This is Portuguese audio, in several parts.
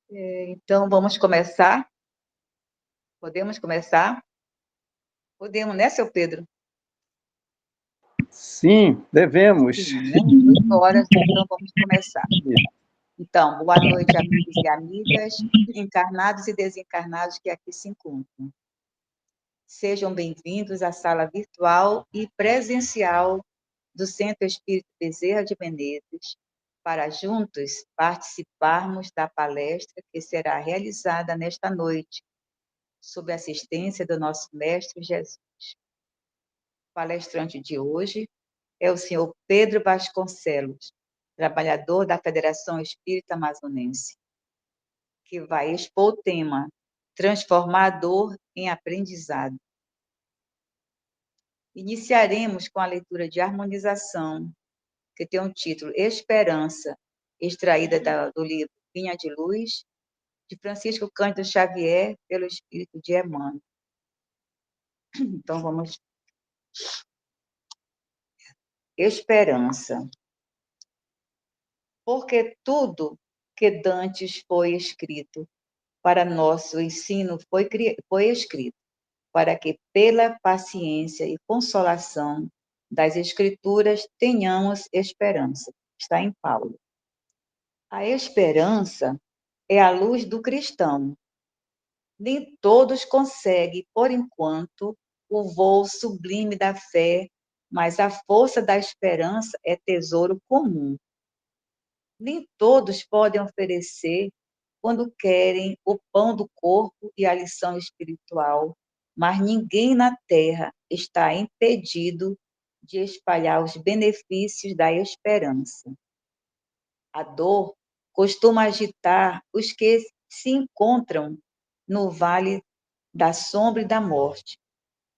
Então, vamos começar? Podemos começar? Podemos, né, seu Pedro? Sim, devemos. Sim, né? 8 horas, então vamos começar. Então, boa noite, amigos e amigas, encarnados e desencarnados que aqui se encontram. Sejam bem-vindos à sala virtual e presencial do Centro Espírita Bezerra de Menezes, para juntos participarmos da palestra que será realizada nesta noite, sob a assistência do nosso Mestre Jesus. O palestrante de hoje é o senhor Pedro Vasconcelos, trabalhador da Federação Espírita Amazonense, que vai expor o tema Transformador em Aprendizado. Iniciaremos com a leitura de harmonização, que tem o título Esperança, extraída do livro Vinha de Luz, de Francisco Cândido Xavier, pelo Espírito de Emmanuel. Então, vamos. Esperança. Porque tudo que dantes foi escrito para nosso ensino foi escrito, para que, pela paciência e consolação das Escrituras, tenhamos esperança. Está em Paulo. A esperança é a luz do cristão. Nem todos conseguem, por enquanto, o voo sublime da fé, mas a força da esperança é tesouro comum. Nem todos podem oferecer, quando querem, o pão do corpo e a lição espiritual, mas ninguém na terra está impedido de espalhar os benefícios da esperança. A dor costuma agitar os que se encontram no vale da sombra e da morte,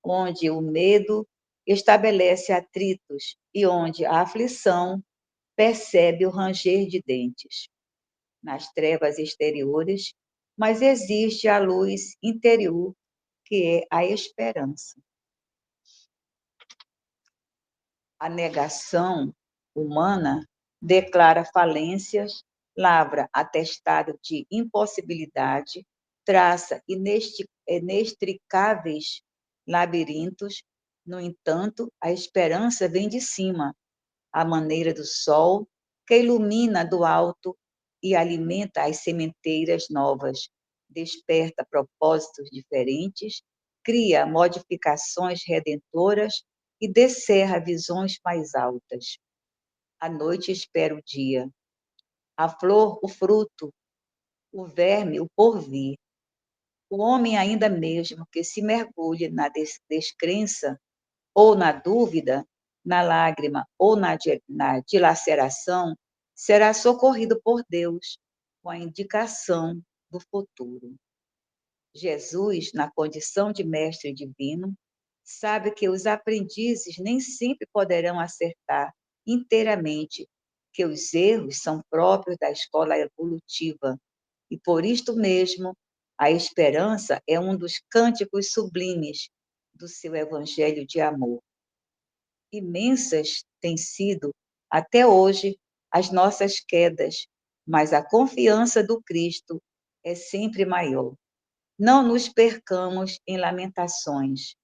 onde o medo estabelece atritos e onde a aflição percebe o ranger de dentes. Nas trevas exteriores, mas existe a luz interior, que é a esperança. A negação humana declara falências, lavra atestado de impossibilidade, traça inextricáveis labirintos. No entanto, a esperança vem de cima, à maneira do sol, que ilumina do alto e alimenta as sementeiras novas, desperta propósitos diferentes, cria modificações redentoras e descerra visões mais altas. A noite espera o dia, a flor o fruto, o verme o porvir. O homem ainda mesmo que se mergulhe na descrença ou na dúvida, na lágrima ou na dilaceração, será socorrido por Deus com a indicação do futuro. Jesus, na condição de mestre divino, sabe que os aprendizes nem sempre poderão acertar inteiramente, que os erros são próprios da escola evolutiva, e por isto mesmo, a esperança é um dos cânticos sublimes do seu evangelho de amor. Imensas têm sido, até hoje, as nossas quedas, mas a confiança do Cristo é sempre maior. Não nos percamos em lamentações.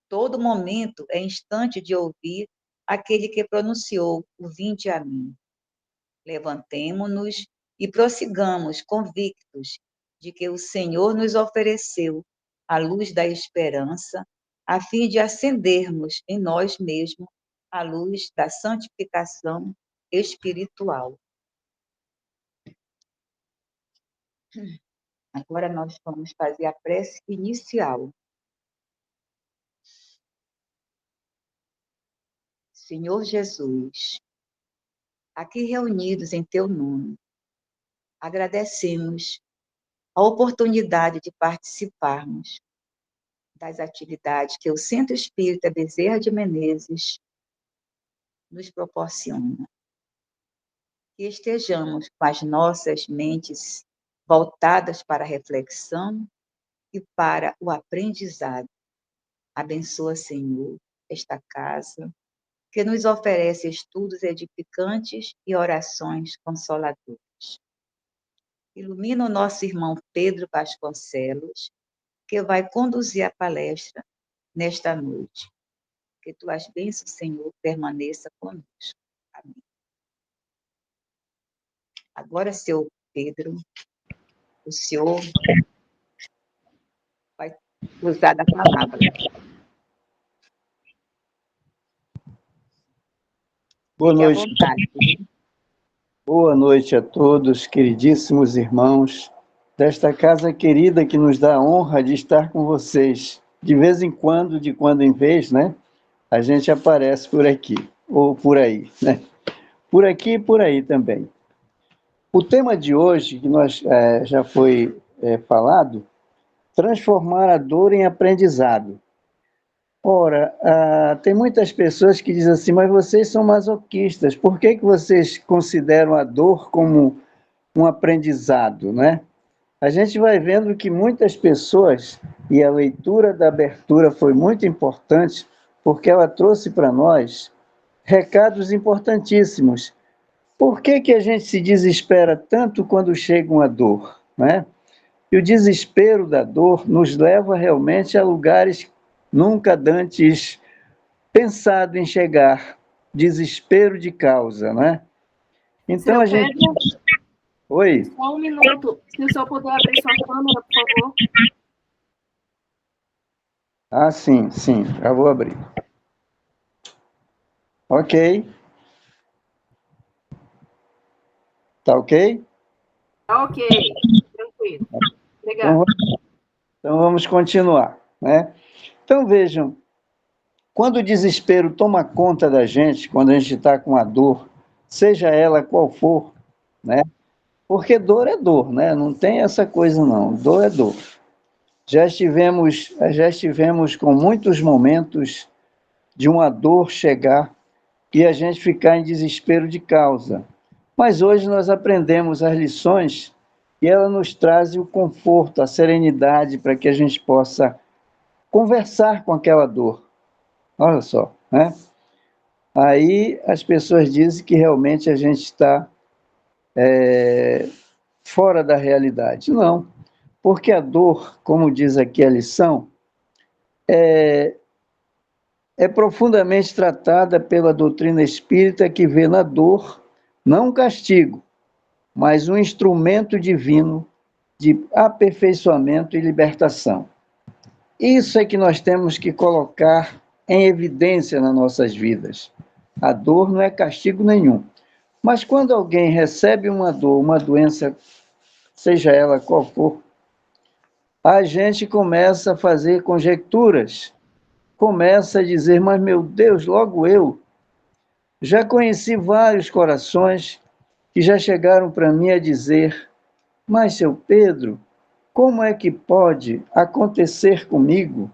Todo momento é instante de ouvir aquele que pronunciou o vinde a mim. Levantemo-nos e prossigamos convictos de que o Senhor nos ofereceu a luz da esperança, a fim de acendermos em nós mesmos a luz da santificação espiritual. Agora nós vamos fazer a prece inicial. Senhor Jesus, aqui reunidos em teu nome, agradecemos a oportunidade de participarmos das atividades que o Centro Espírita Bezerra de Menezes nos proporciona. Que estejamos com as nossas mentes voltadas para a reflexão e para o aprendizado. Abençoa, Senhor, esta casa, que nos oferece estudos edificantes e orações consoladoras. Ilumina o nosso irmão Pedro Vasconcelos, que vai conduzir a palestra nesta noite. Que tuas bênçãos, Senhor, permaneça conosco. Amém. Agora, seu Pedro, o senhor vai usar da palavra. Boa Fique à noite. vontade. Boa noite a todos, queridíssimos irmãos desta casa querida que nos dá a honra de estar com vocês. De vez em quando, de quando em vez, né? A gente aparece por aqui, ou por aí, né? Por aqui e por aí também. O tema de hoje, que já foi falado, transformar a dor em aprendizado. Ora, tem muitas pessoas que dizem assim, mas vocês são masoquistas, por que vocês consideram a dor como um aprendizado, né? A gente vai vendo que muitas pessoas, e a leitura da abertura foi muito importante, porque ela trouxe para nós recados importantíssimos. Por que a gente se desespera tanto quando chega uma dor, né? E o desespero da dor nos leva realmente a lugares nunca dantes pensado em chegar, desespero de causa, né? Então Seu a gente... Pedro, Oi? só um minuto. Se o senhor puder abrir sua câmera, por favor. Ah, sim, já vou abrir. Ok. Tá ok? Ok, tranquilo. Obrigada. Então vamos continuar, né? Então vejam, quando o desespero toma conta da gente, quando a gente está com a dor, seja ela qual for, né? Porque dor é dor, né? Não tem essa coisa não, dor é dor. Já estivemos com muitos momentos de uma dor chegar e a gente ficar em desespero de causa. Mas hoje nós aprendemos as lições e ela nos traz o conforto, a serenidade para que a gente possa conversar com aquela dor. Olha só, né? Aí as pessoas dizem que realmente a gente está fora da realidade. Não, porque a dor, como diz aqui a lição, é profundamente tratada pela doutrina espírita que vê na dor não um castigo, mas um instrumento divino de aperfeiçoamento e libertação. Isso é que nós temos que colocar em evidência nas nossas vidas. A dor não é castigo nenhum. Mas quando alguém recebe uma dor, uma doença, seja ela qual for, a gente começa a fazer conjecturas, começa a dizer, mas meu Deus, logo eu. Já conheci vários corações que já chegaram para mim a dizer, mas, seu Pedro, como é que pode acontecer comigo?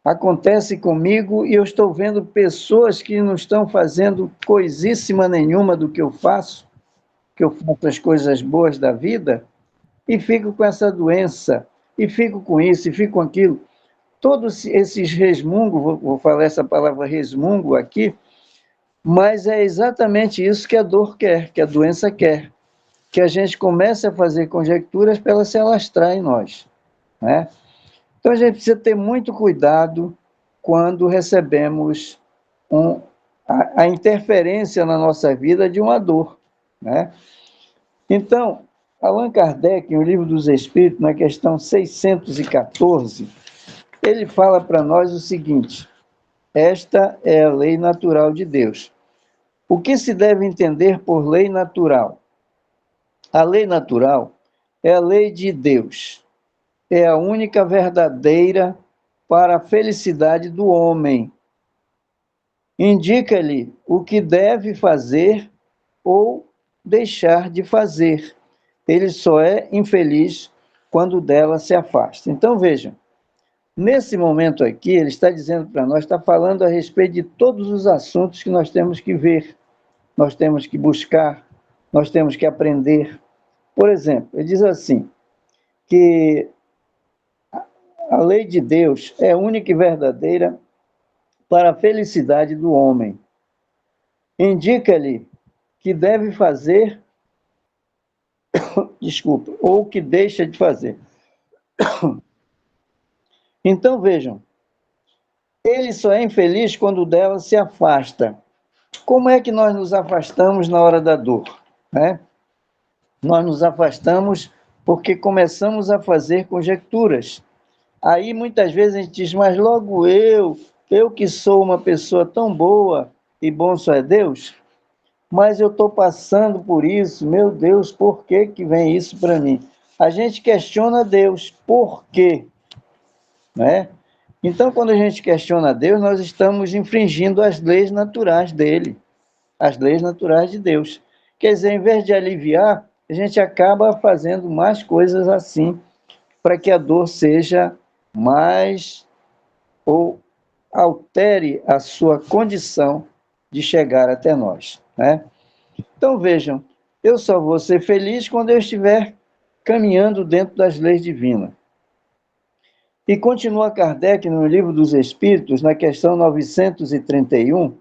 Acontece comigo e eu estou vendo pessoas que não estão fazendo coisíssima nenhuma do que eu faço as coisas boas da vida, e fico com essa doença, e fico com isso, e fico com aquilo. Todos esses resmungos, vou falar essa palavra resmungo aqui, mas é exatamente isso que a dor quer, que a doença quer, que a gente comece a fazer conjecturas para ela se alastrar em nós, né? Então a gente precisa ter muito cuidado quando recebemos a interferência na nossa vida de uma dor, né? Então, Allan Kardec, no Livro dos Espíritos, na questão 614, ele fala para nós o seguinte: esta é a lei natural de Deus. O que se deve entender por lei natural? A lei natural é a lei de Deus, é a única verdadeira para a felicidade do homem. Indica-lhe o que deve fazer ou deixar de fazer. Ele só é infeliz quando dela se afasta. Então, vejam, nesse momento aqui, ele está dizendo para nós, está falando a respeito de todos os assuntos que nós temos que ver, nós temos que buscar, nós temos que aprender. Por exemplo, ele diz assim, que a lei de Deus é única e verdadeira para a felicidade do homem. Indica-lhe que deve fazer desculpa, ou o que deixa de fazer. Então, vejam, ele só é infeliz quando dela se afasta. Como é que nós nos afastamos na hora da dor, né? Nós nos afastamos porque começamos a fazer conjecturas. Aí, muitas vezes, a gente diz, mas logo eu que sou uma pessoa tão boa e bom só é Deus, mas eu estou passando por isso, meu Deus, por que que vem isso para mim? A gente questiona Deus, por quê? Né? Então, quando a gente questiona Deus, nós estamos infringindo as leis naturais dele, as leis naturais de Deus. Quer dizer, em vez de aliviar, a gente acaba fazendo mais coisas assim, para que a dor seja mais, ou altere a sua condição de chegar até nós, né? Então, vejam, eu só vou ser feliz quando eu estiver caminhando dentro das leis divinas. E continua Kardec no Livro dos Espíritos, na questão 931,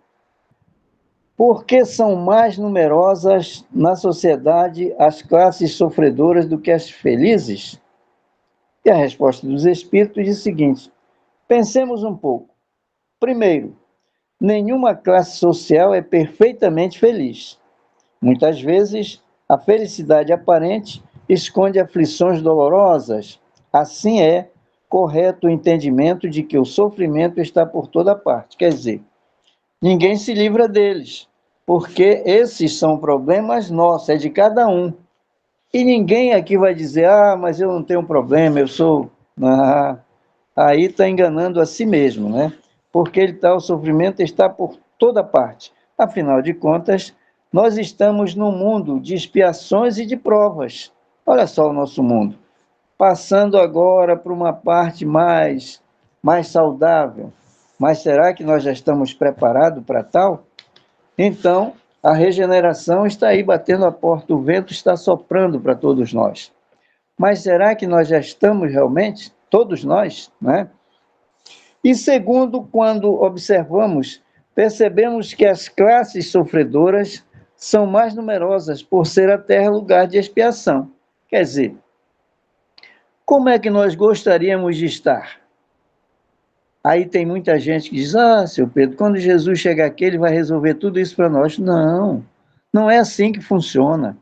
por que são mais numerosas na sociedade as classes sofredoras do que as felizes? E a resposta dos Espíritos diz o seguinte, pensemos um pouco. Primeiro, nenhuma classe social é perfeitamente feliz. Muitas vezes, a felicidade aparente esconde aflições dolorosas. Assim é correto o entendimento de que o sofrimento está por toda parte. Quer dizer, ninguém se livra deles, porque esses são problemas nossos, é de cada um. E ninguém aqui vai dizer, mas eu não tenho problema, eu sou... aí está enganando a si mesmo, né? Porque o sofrimento está por toda parte. Afinal de contas, nós estamos num mundo de expiações e de provas. Olha só o nosso mundo. Passando agora para uma parte mais saudável. Mas será que nós já estamos preparados para tal? Então, a regeneração está aí batendo a porta, o vento está soprando para todos nós. Mas será que nós já estamos realmente, todos nós, né? E segundo, quando observamos, percebemos que as classes sofredoras são mais numerosas por ser a terra lugar de expiação. Quer dizer, como é que nós gostaríamos de estar? Aí tem muita gente que diz, seu Pedro, quando Jesus chegar aqui, ele vai resolver tudo isso para nós. Não, não é assim que funciona.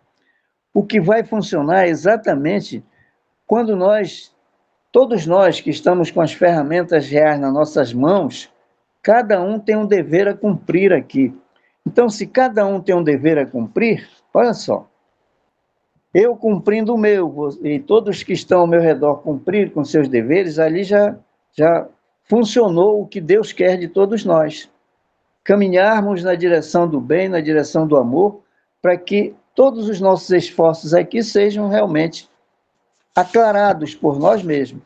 O que vai funcionar é exatamente quando todos nós que estamos com as ferramentas reais nas nossas mãos, cada um tem um dever a cumprir aqui. Então, se cada um tem um dever a cumprir, olha só, eu cumprindo o meu, e todos que estão ao meu redor cumprir com seus deveres, ali já funcionou o que Deus quer de todos nós. Caminharmos na direção do bem, na direção do amor, para que todos os nossos esforços aqui sejam realmente aclarados por nós mesmos.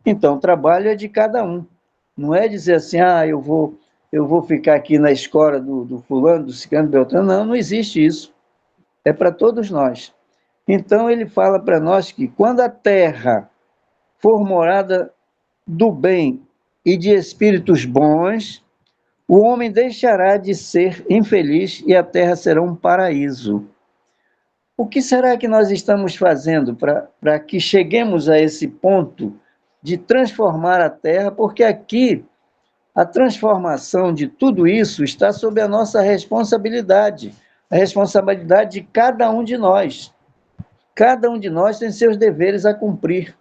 Então, o trabalho é de cada um. Não é dizer assim, eu vou ficar aqui na escola do fulano, do ciclano, do beltrano. Não, não existe isso. É para todos nós. Então, ele fala para nós que quando a terra for morada do bem e de espíritos bons, o homem deixará de ser infeliz e a terra será um paraíso. O que será que nós estamos fazendo para que cheguemos a esse ponto de transformar a terra? Porque aqui a transformação de tudo isso está sob a nossa responsabilidade, a responsabilidade de cada um de nós. Cada um de nós tem seus deveres a cumprir.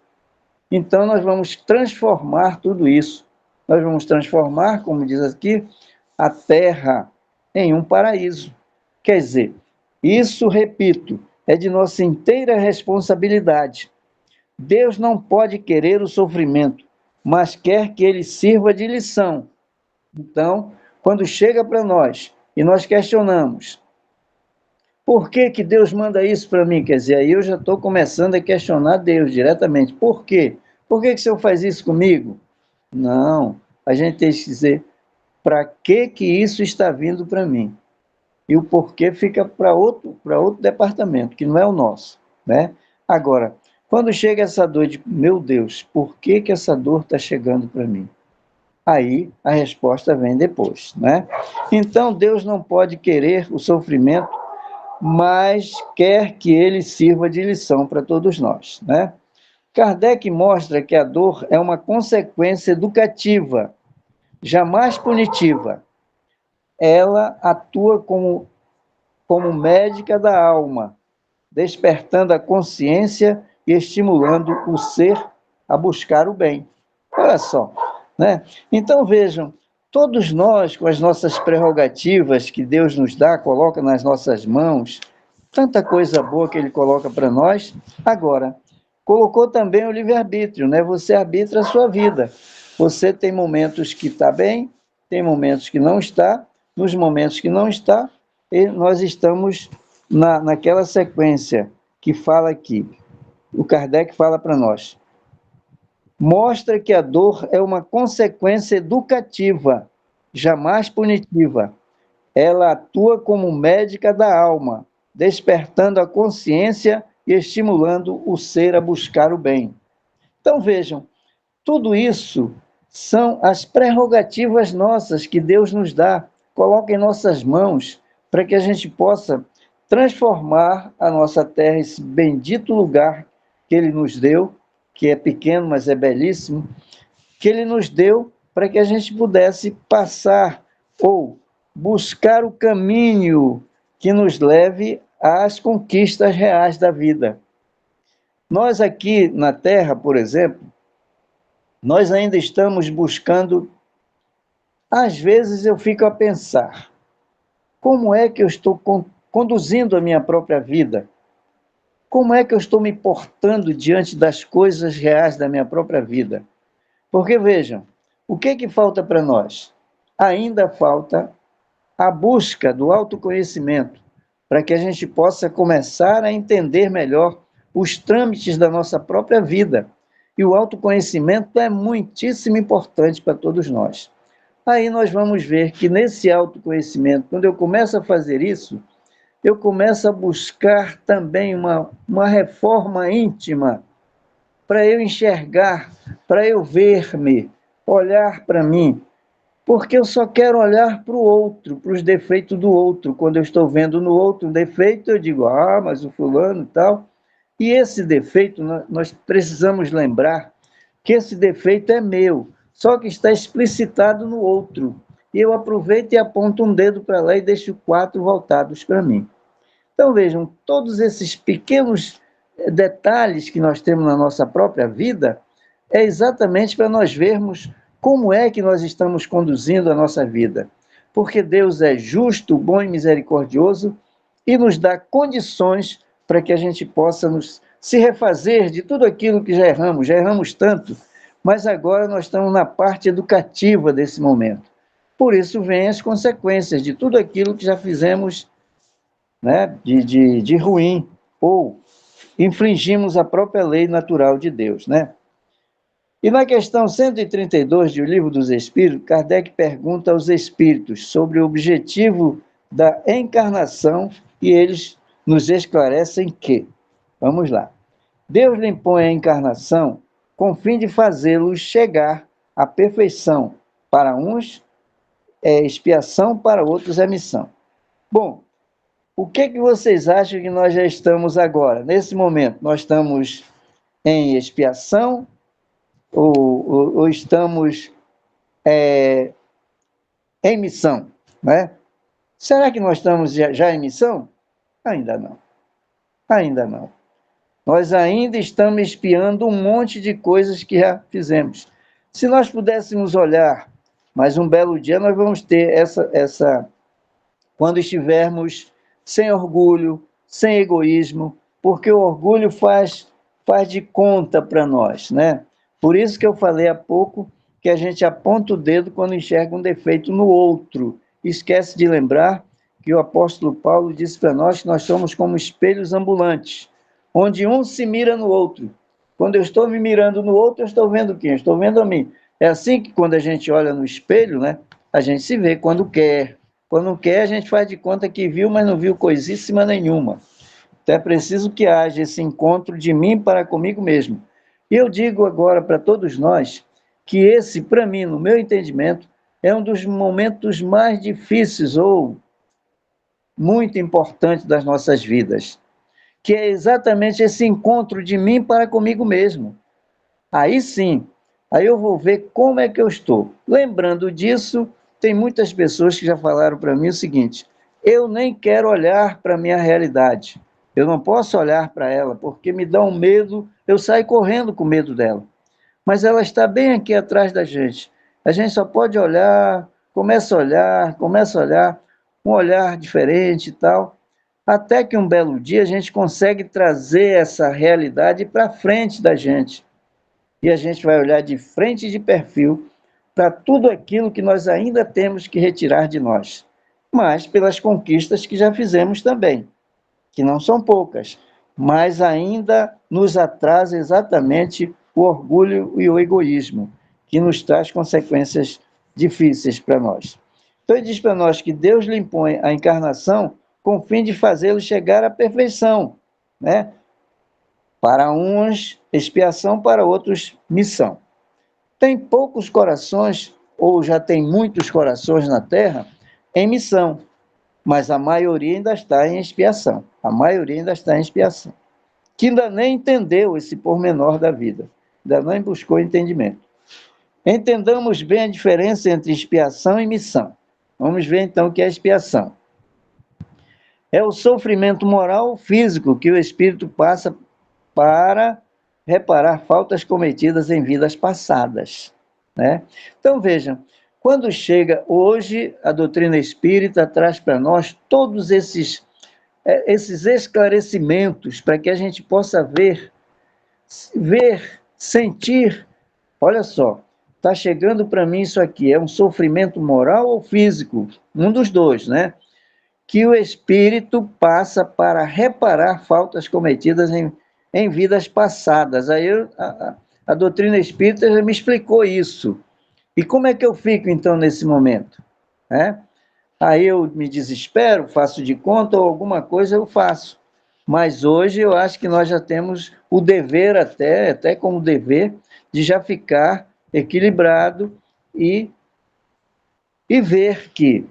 Então, nós vamos transformar tudo isso. Nós vamos transformar, como diz aqui, a terra em um paraíso. Quer dizer, isso, repito, é de nossa inteira responsabilidade. Deus não pode querer o sofrimento, mas quer que ele sirva de lição. Então, quando chega para nós e nós questionamos, por que que Deus manda isso para mim? Quer dizer, aí eu já estou começando a questionar Deus diretamente. Por quê? Por que que o Senhor faz isso comigo? Não, a gente tem que dizer, para que isso está vindo para mim? E o porquê fica para outro departamento, que não é o nosso, né? Agora, quando chega essa dor de, meu Deus, por que que essa dor está chegando para mim? Aí a resposta vem depois, né? Então, Deus não pode querer o sofrimento, mas quer que ele sirva de lição para todos nós, né? Kardec mostra que a dor é uma consequência educativa, jamais punitiva. Ela atua como médica da alma, despertando a consciência e estimulando o ser a buscar o bem. Olha só, né? Então vejam, todos nós, com as nossas prerrogativas que Deus nos dá, coloca nas nossas mãos, tanta coisa boa que Ele coloca para nós, agora, colocou também o livre-arbítrio, né? Você arbitra a sua vida. Você tem momentos que está bem, tem momentos que não está, nos momentos que não está, e nós estamos naquela sequência que fala aqui. O Kardec fala para nós. Mostra que a dor é uma consequência educativa, jamais punitiva. Ela atua como médica da alma, despertando a consciência e estimulando o ser a buscar o bem. Então vejam, tudo isso são as prerrogativas nossas que Deus nos dá, coloca em nossas mãos, para que a gente possa transformar a nossa terra, esse bendito lugar que Ele nos deu, que é pequeno, mas é belíssimo, que Ele nos deu para que a gente pudesse passar ou buscar o caminho que nos leve às conquistas reais da vida. Nós aqui na Terra, por exemplo, nós ainda estamos buscando. Às vezes eu fico a pensar, como é que eu estou conduzindo a minha própria vida? Como é que eu estou me portando diante das coisas reais da minha própria vida? Porque vejam, o que falta para nós? Ainda falta a busca do autoconhecimento, para que a gente possa começar a entender melhor os trâmites da nossa própria vida. E o autoconhecimento é muitíssimo importante para todos nós. Aí nós vamos ver que nesse autoconhecimento, quando eu começo a fazer isso, eu começo a buscar também uma reforma íntima para eu enxergar, para eu ver-me, olhar para mim, porque eu só quero olhar para o outro, para os defeitos do outro. Quando eu estou vendo no outro um defeito, eu digo, mas o fulano e tal. E esse defeito, nós precisamos lembrar que esse defeito é meu, só que está explicitado no outro. E eu aproveito e aponto um dedo para lá e deixo 4 voltados para mim. Então vejam, todos esses pequenos detalhes que nós temos na nossa própria vida é exatamente para nós vermos como é que nós estamos conduzindo a nossa vida. Porque Deus é justo, bom e misericordioso e nos dá condições para que a gente possa se refazer de tudo aquilo que já erramos tanto, mas agora nós estamos na parte educativa desse momento. Por isso vêm as consequências de tudo aquilo que já fizemos, né, de ruim, ou infringimos a própria lei natural de Deus, né? E na questão 132 do Livro dos Espíritos, Kardec pergunta aos espíritos sobre o objetivo da encarnação e eles nos esclarecem que, vamos lá, Deus lhe impõe a encarnação com o fim de fazê-los chegar à perfeição. Para uns é expiação, para outros é missão. Bom, o que vocês acham que nós já estamos agora? Nesse momento, nós estamos em expiação ou estamos em missão, né? Será que nós estamos já em missão? Ainda não. Ainda não. Nós ainda estamos espiando um monte de coisas que já fizemos. Se nós pudéssemos olhar, mas um belo dia nós vamos ter essa quando estivermos sem orgulho, sem egoísmo, porque o orgulho faz de conta para nós, né? Por isso que eu falei há pouco que a gente aponta o dedo quando enxerga um defeito no outro. Esquece de lembrar que o apóstolo Paulo disse para nós que nós somos como espelhos ambulantes, onde um se mira no outro. Quando eu estou me mirando no outro, eu estou vendo quem? Eu estou vendo a mim. É assim que quando a gente olha no espelho, né, a gente se vê quando quer. Quando não quer, a gente faz de conta que viu, mas não viu coisíssima nenhuma. Então é preciso que haja esse encontro de mim para comigo mesmo. E eu digo agora para todos nós que esse, para mim, no meu entendimento, é um dos momentos mais difíceis ou muito importante das nossas vidas, que é exatamente esse encontro de mim para comigo mesmo. Aí sim, aí eu vou ver como é que eu estou. Lembrando disso, tem muitas pessoas que já falaram para mim o seguinte: eu nem quero olhar para a minha realidade. Eu não posso olhar para ela, porque me dá um medo, eu saio correndo com medo dela. Mas ela está bem aqui atrás da gente. A gente só pode olhar, começa a olhar, um olhar diferente e tal, até que um belo dia a gente consegue trazer essa realidade para frente da gente. E a gente vai olhar de frente e de perfil para tudo aquilo que nós ainda temos que retirar de nós, mas pelas conquistas que já fizemos também, que não são poucas, mas ainda nos atrasa exatamente o orgulho e o egoísmo, que nos traz consequências difíceis para nós. Então ele diz para nós que Deus lhe impõe a encarnação com o fim de fazê-lo chegar à perfeição, né? Para uns, expiação, para outros, missão. Tem poucos corações, ou já tem muitos corações na Terra, em missão, mas a maioria ainda está em expiação. A maioria ainda está em expiação. Que ainda nem entendeu esse pormenor da vida, ainda nem buscou entendimento. Entendamos bem a diferença entre expiação e missão. Vamos ver então o que é expiação. É o sofrimento moral ou físico que o espírito passa para reparar faltas cometidas em vidas passadas, né? Então, vejam, quando chega hoje, a doutrina espírita traz para nós todos esses esclarecimentos para que a gente possa ver, sentir. Olha só, está chegando para mim isso aqui, é um sofrimento moral ou físico? Um dos dois, né? Que o espírito passa para reparar faltas cometidas em vidas passadas. Aí a doutrina espírita já me explicou isso. E como é que eu fico, então, nesse momento? Aí eu me desespero, faço de conta ou alguma coisa eu faço. Mas hoje eu acho que nós já temos o dever, até como dever, de já ficar equilibrado e ver que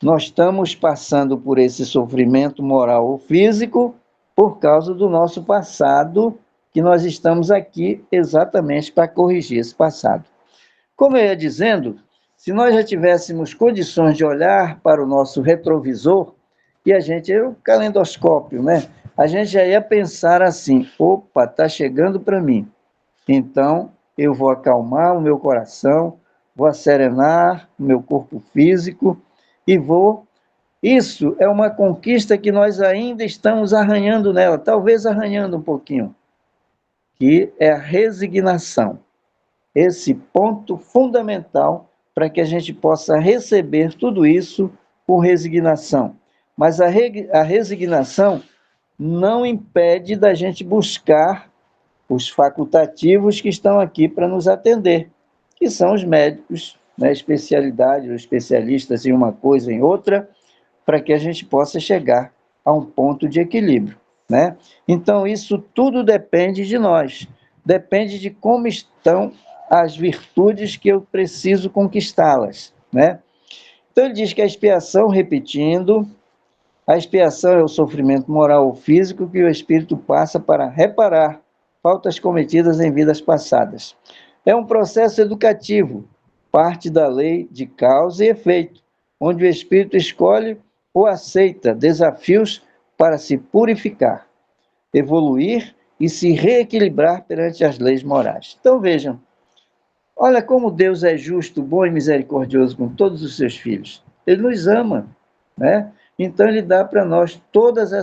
nós estamos passando por esse sofrimento moral ou físico por causa do nosso passado, que nós estamos aqui exatamente para corrigir esse passado. Como eu ia dizendo, se nós já tivéssemos condições de olhar para o nosso retrovisor, e a gente, é o calendoscópio, né? A gente já ia pensar assim: opa, está chegando para mim. Então, eu vou acalmar o meu coração, vou acerenar o meu corpo físico e vou... Isso é uma conquista que nós ainda estamos arranhando nela, talvez arranhando um pouquinho, que é a resignação. Esse ponto fundamental para que a gente possa receber tudo isso com resignação. Mas a resignação não impede da gente buscar os facultativos que estão aqui para nos atender, que são os médicos, né, especialidade ou especialistas em uma coisa ou em outra, para que a gente possa chegar a um ponto de equilíbrio, né? Então, isso tudo depende de nós, depende de como estão as virtudes que eu preciso conquistá-las, né? Então, ele diz que a expiação, repetindo, a expiação é o sofrimento moral ou físico que o espírito passa para reparar faltas cometidas em vidas passadas. É um processo educativo, parte da lei de causa e efeito, onde o espírito escolhe ou aceita desafios para se purificar, evoluir e se reequilibrar perante as leis morais. Então vejam, olha como Deus é justo, bom e misericordioso com todos os seus filhos. Ele nos ama, né? Então ele dá para nós todas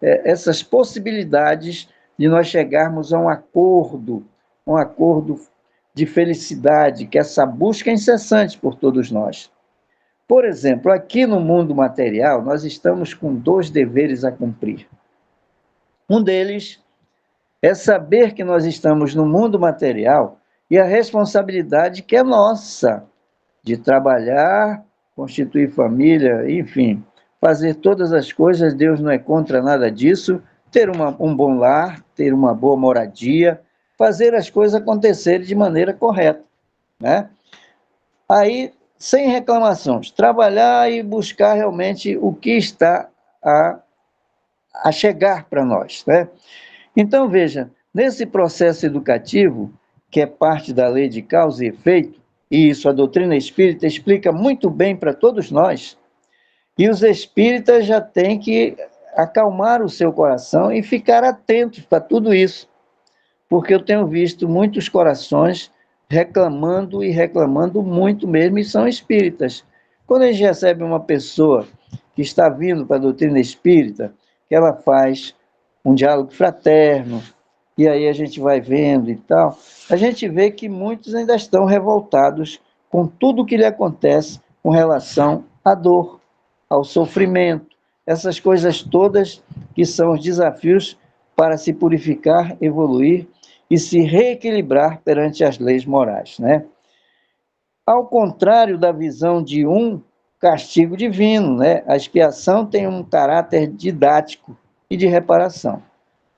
essas possibilidades de nós chegarmos a um acordo de felicidade, que é essa busca incessante por todos nós. Por exemplo, aqui no mundo material, nós estamos com 2 deveres a cumprir. Um deles é saber que nós estamos no mundo material e a responsabilidade que é nossa de trabalhar, constituir família, enfim, fazer todas as coisas. Deus não é contra nada disso, ter um bom lar, ter uma boa moradia, fazer as coisas acontecerem de maneira correta, né? Aí sem reclamações, trabalhar e buscar realmente o que está a chegar para nós, né? Então, veja, nesse processo educativo, que é parte da lei de causa e efeito, e isso a doutrina espírita explica muito bem para todos nós, e os espíritas já têm que acalmar o seu coração e ficar atentos para tudo isso, porque eu tenho visto muitos corações reclamando e reclamando muito mesmo, e são espíritas. Quando a gente recebe uma pessoa que está vindo para a doutrina espírita, que ela faz um diálogo fraterno, e aí a gente vai vendo e tal, a gente vê que muitos ainda estão revoltados com tudo que lhe acontece com relação à dor, ao sofrimento, essas coisas todas que são os desafios para se purificar, evoluir e se reequilibrar perante as leis morais, né? Ao contrário da visão de um castigo divino, né? A expiação tem um caráter didático e de reparação.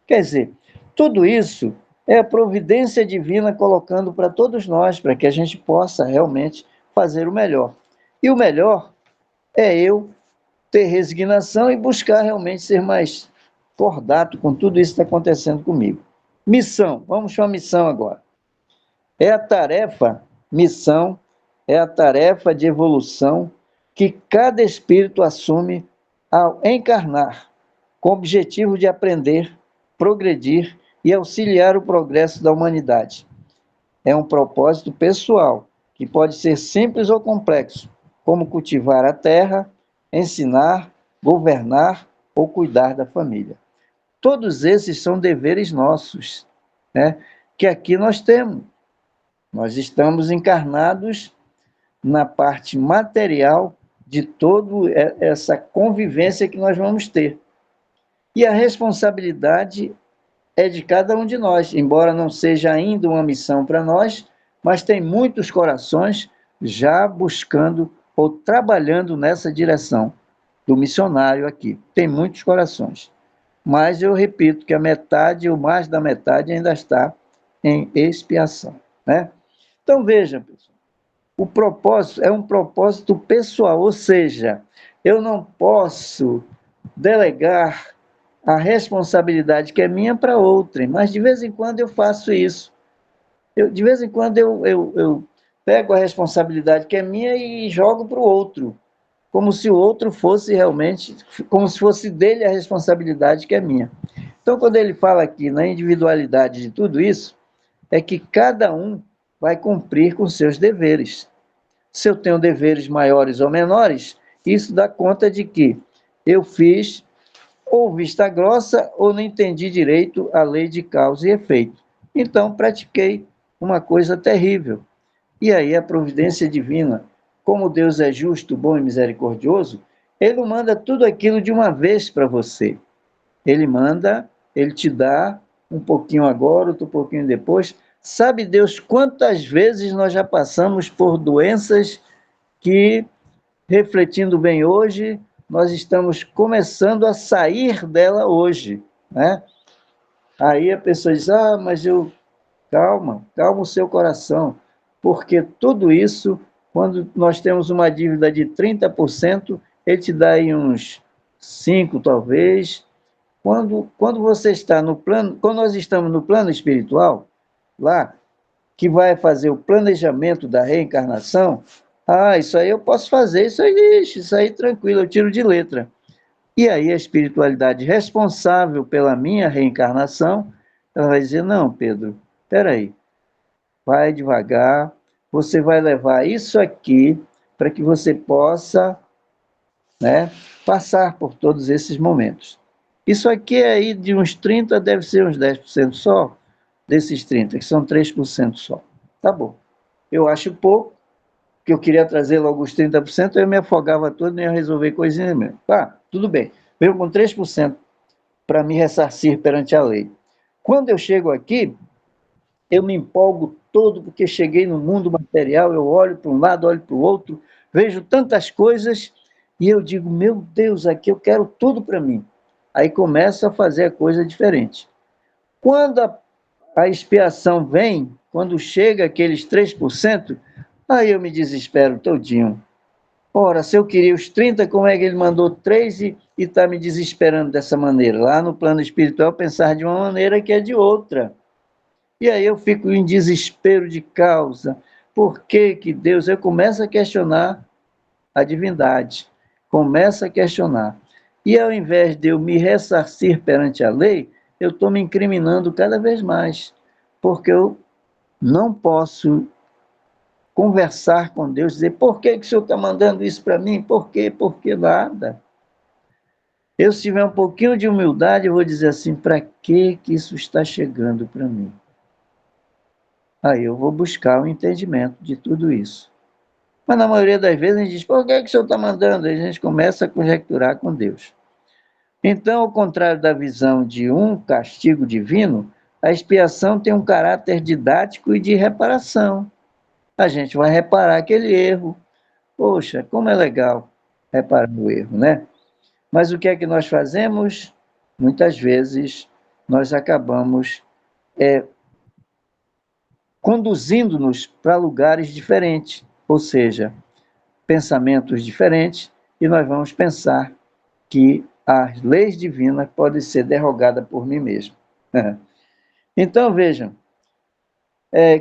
Quer dizer, tudo isso é a providência divina colocando para todos nós, para que a gente possa realmente fazer o melhor. E o melhor é eu ter resignação e buscar realmente ser mais cordato com tudo isso que está acontecendo comigo. Missão, vamos para a missão agora. É a tarefa, missão, é a tarefa de evolução que cada espírito assume ao encarnar, com o objetivo de aprender, progredir e auxiliar o progresso da humanidade. É um propósito pessoal, que pode ser simples ou complexo, como cultivar a terra, ensinar, governar ou cuidar da família. Todos esses são deveres nossos, né? Que aqui nós temos. Nós estamos encarnados na parte material de toda essa convivência que nós vamos ter. E a responsabilidade é de cada um de nós, embora não seja ainda uma missão para nós, mas tem muitos corações já buscando ou trabalhando nessa direção do missionário aqui. Tem muitos corações. Mas eu repito que a metade ou mais da metade ainda está em expiação, né? Então veja, pessoal, o propósito é um propósito pessoal, ou seja, eu não posso delegar a responsabilidade que é minha para outrem, mas de vez em quando eu faço isso. De vez em quando eu pego a responsabilidade que é minha e jogo para o outro, como se o outro fosse realmente, como se fosse dele a responsabilidade que é minha. Então, quando ele fala aqui na individualidade de tudo isso, é que cada um vai cumprir com seus deveres. Se eu tenho deveres maiores ou menores, isso dá conta de que eu fiz ou vista grossa ou não entendi direito a lei de causa e efeito. Então, pratiquei uma coisa terrível. E aí a providência divina, como Deus é justo, bom e misericordioso, Ele não manda tudo aquilo de uma vez para você. Ele manda, Ele te dá um pouquinho agora, outro pouquinho depois. Sabe Deus quantas vezes nós já passamos por doenças que, refletindo bem hoje, nós estamos começando a sair dela hoje, né? Aí a pessoa diz, mas eu... Calma, calma o seu coração, porque tudo isso, quando nós temos uma dívida de 30%, ele te dá aí uns 5, talvez. Quando você está no plano, quando nós estamos no plano espiritual, lá, que vai fazer o planejamento da reencarnação, isso aí eu posso fazer, isso aí tranquilo, eu tiro de letra. E aí a espiritualidade responsável pela minha reencarnação, ela vai dizer, não, Pedro, espera aí, vai devagar, você vai levar isso aqui para que você possa, né, passar por todos esses momentos. Isso aqui aí de uns 30, deve ser uns 10% só, desses 30, que são 3% só. Tá bom. Eu acho pouco, que eu queria trazer logo os 30%, eu me afogava todo e ia resolver coisinha mesmo. Tudo bem. Veio com 3% para me ressarcir perante a lei. Quando eu chego aqui, eu me empolgo todo, porque cheguei no mundo material, eu olho para um lado, olho para o outro, vejo tantas coisas, e eu digo, meu Deus, aqui eu quero tudo para mim. Aí começo a fazer a coisa diferente. Quando a expiação vem, quando chega aqueles 3%, Aí eu me desespero todinho. Ora, se eu queria os 30, como é que ele mandou 3 e está me desesperando dessa maneira? Lá no plano espiritual, pensar de uma maneira que é de outra. E aí eu fico em desespero de causa. Por que que Deus... Eu começo a questionar a divindade. Começo a questionar. E ao invés de eu me ressarcir perante a lei, eu estou me incriminando cada vez mais. Porque eu não posso conversar com Deus, dizer, por que que o Senhor está mandando isso para mim? Por quê? Por que nada? Eu, se tiver um pouquinho de humildade, eu vou dizer assim, para que que isso está chegando para mim? Aí eu vou buscar o entendimento de tudo isso. Mas na maioria das vezes a gente diz, por que que o Senhor está mandando? Aí a gente começa a conjecturar com Deus. Então, ao contrário da visão de um castigo divino, a expiação tem um caráter didático e de reparação. A gente vai reparar aquele erro. Poxa, como é legal reparar o erro, né? Mas o que é que nós fazemos? Muitas vezes nós acabamos conduzindo-nos para lugares diferentes, ou seja, pensamentos diferentes, e nós vamos pensar que as leis divinas podem ser derrogadas por mim mesmo. Então, vejam,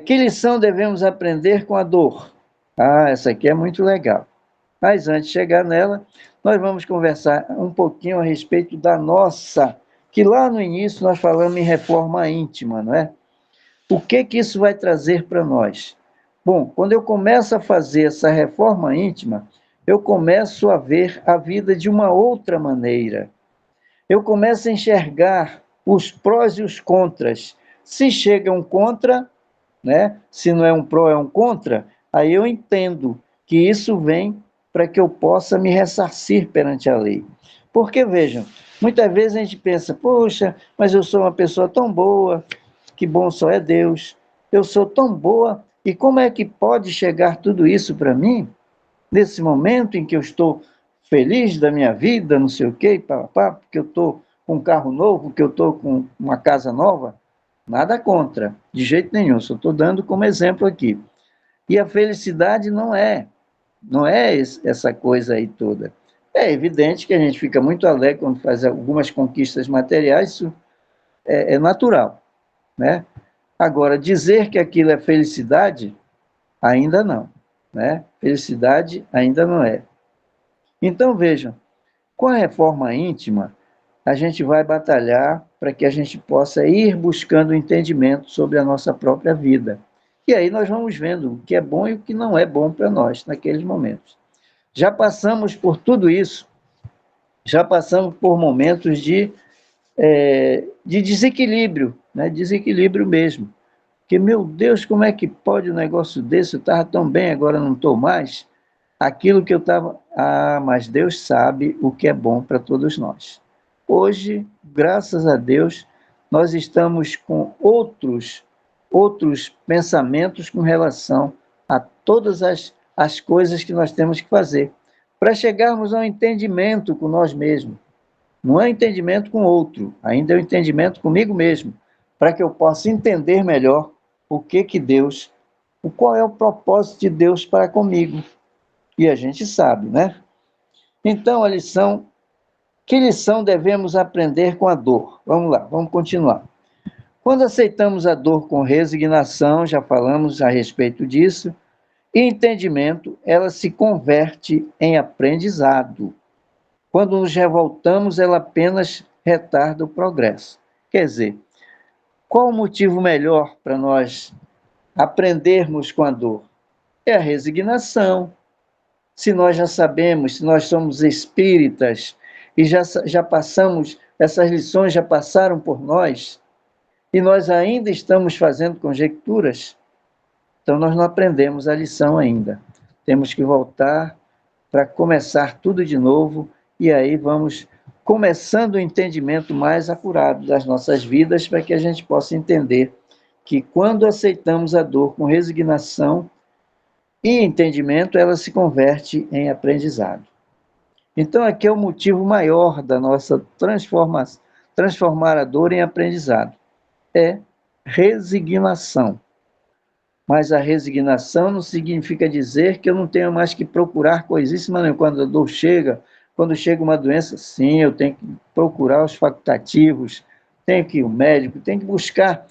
que lição devemos aprender com a dor? Ah, essa aqui é muito legal. Mas antes de chegar nela, nós vamos conversar um pouquinho a respeito da nossa, que lá no início nós falamos em reforma íntima, não é? O que que isso vai trazer para nós? Bom, quando eu começo a fazer essa reforma íntima, eu começo a ver a vida de uma outra maneira. Eu começo a enxergar os prós e os contras. Se chega um contra, né? Se não é um pró, é um contra, aí eu entendo que isso vem para que eu possa me ressarcir perante a lei. Porque, vejam, muitas vezes a gente pensa, poxa, mas eu sou uma pessoa tão boa, que bom só é Deus, eu sou tão boa, e como é que pode chegar tudo isso para mim, nesse momento em que eu estou feliz da minha vida, não sei o quê, porque eu estou com um carro novo, que eu estou com uma casa nova? Nada contra, de jeito nenhum, só estou dando como exemplo aqui. E a felicidade não é essa coisa aí toda. É evidente que a gente fica muito alegre quando faz algumas conquistas materiais, isso é natural, né? Agora, dizer que aquilo é felicidade, ainda não, né? Felicidade ainda não é. Então, vejam, com a reforma íntima, a gente vai batalhar para que a gente possa ir buscando entendimento sobre a nossa própria vida. E aí nós vamos vendo o que é bom e o que não é bom para nós naqueles momentos. Já passamos por tudo isso, já passamos por momentos de desequilíbrio, né? Desequilíbrio mesmo. Porque, meu Deus, como é que pode um negócio desse? Eu estava tão bem, agora não estou mais. Aquilo que eu estava... Ah, mas Deus sabe o que é bom para todos nós. Hoje, graças a Deus, nós estamos com outros pensamentos com relação a todas as coisas que nós temos que fazer, para chegarmos a um entendimento com nós mesmos. Não é entendimento com outro, ainda é o entendimento comigo mesmo, para que eu possa entender melhor o que Deus, qual é o propósito de Deus para comigo. E a gente sabe, né? Então, que lição devemos aprender com a dor? Vamos lá, vamos continuar. Quando aceitamos a dor com resignação, já falamos a respeito disso, e entendimento, ela se converte em aprendizado. Quando nos revoltamos, ela apenas retarda o progresso. Quer dizer, qual o motivo melhor para nós aprendermos com a dor? É a resignação. Se nós já sabemos, se nós somos espíritas e já passamos, essas lições já passaram por nós, e nós ainda estamos fazendo conjecturas, então nós não aprendemos a lição ainda. Temos que voltar para começar tudo de novo, e aí vamos começando o entendimento mais acurado das nossas vidas, para que a gente possa entender que quando aceitamos a dor com resignação e entendimento, ela se converte em aprendizado. Então, aqui é o motivo maior da nossa transformar a dor em aprendizado. É resignação. Mas a resignação não significa dizer que eu não tenho mais que procurar coisíssima nenhuma. Quando a dor chega, quando chega uma doença, sim, eu tenho que procurar os facultativos, tenho que ir ao médico, tenho que buscar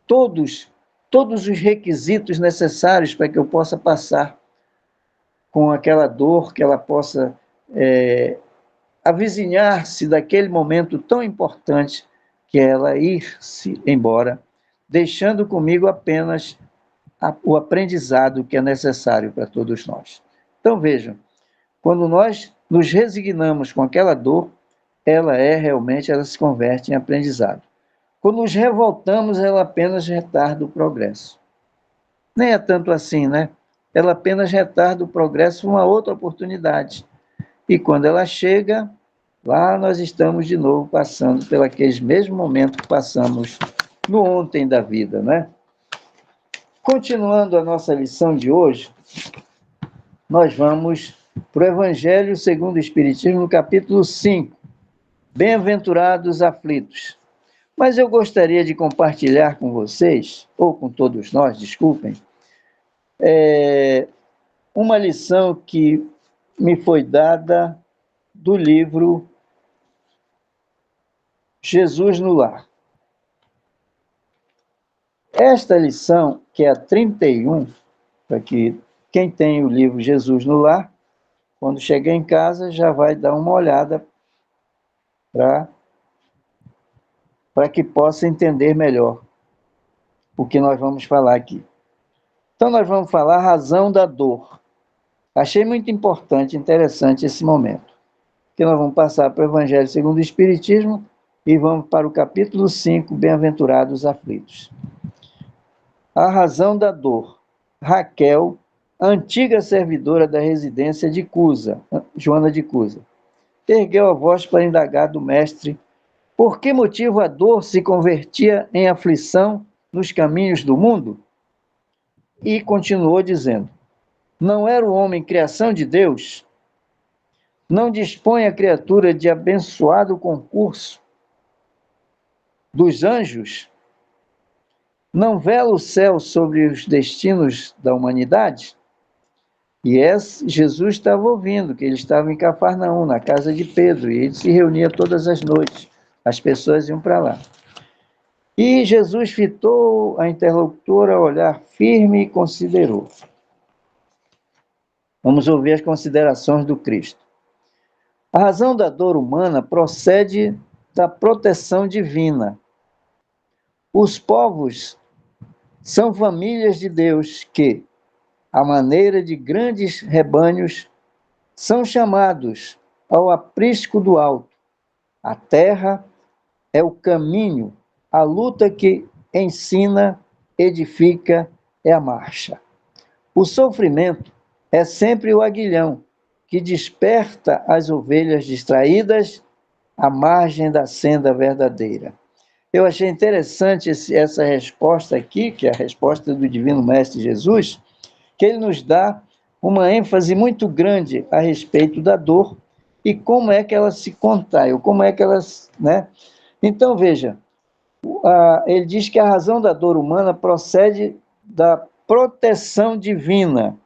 todos os requisitos necessários para que eu possa passar com aquela dor, que ela possa avizinhar-se daquele momento tão importante que é ela ir-se embora, deixando comigo apenas o aprendizado que é necessário para todos nós. Então vejam, quando nós nos resignamos com aquela dor, ela se converte em aprendizado. Quando nos revoltamos, ela apenas retarda o progresso. Nem é tanto assim, né? Ela apenas retarda o progresso uma outra oportunidade. E quando ela chega, lá nós estamos de novo passando pelaqueles mesmos momentos que passamos no ontem da vida, né? Continuando a nossa lição de hoje, nós vamos para o Evangelho segundo o Espiritismo, no capítulo 5, Bem-aventurados aflitos. Mas eu gostaria de compartilhar com vocês, ou com todos nós, desculpem, uma lição que me foi dada do livro Jesus no Lar. Esta lição, que é a 31, para que quem tem o livro Jesus no Lar, quando chegar em casa, já vai dar uma olhada para que possa entender melhor o que nós vamos falar aqui. Então, nós vamos falar a razão da dor. Achei muito importante, interessante esse momento, que nós vamos passar para o Evangelho segundo o Espiritismo e vamos para o capítulo 5, Bem-aventurados aflitos. A razão da dor. Raquel, antiga servidora da residência de Cusa, Joana de Cusa, ergueu a voz para indagar do mestre por que motivo a dor se convertia em aflição nos caminhos do mundo? E continuou dizendo, não era o homem criação de Deus? Não dispõe a criatura de abençoado concurso dos anjos? Não vela o céu sobre os destinos da humanidade? E Jesus estava ouvindo, que ele estava em Cafarnaum, na casa de Pedro, e ele se reunia todas as noites. As pessoas iam para lá. E Jesus fitou a interlocutora a olhar firme e considerou. Vamos ouvir as considerações do Cristo. A razão da dor humana procede da proteção divina. Os povos são famílias de Deus que, à maneira de grandes rebanhos, são chamados ao aprisco do alto. A terra é o caminho, a luta que ensina, edifica, é a marcha. O sofrimento é sempre o aguilhão que desperta as ovelhas distraídas à margem da senda verdadeira. Eu achei interessante essa resposta aqui, que é a resposta do Divino Mestre Jesus, que ele nos dá uma ênfase muito grande a respeito da dor e como é que ela se contrai, ou como é que ela... né? Então, veja, ele diz que a razão da dor humana procede da proteção divina.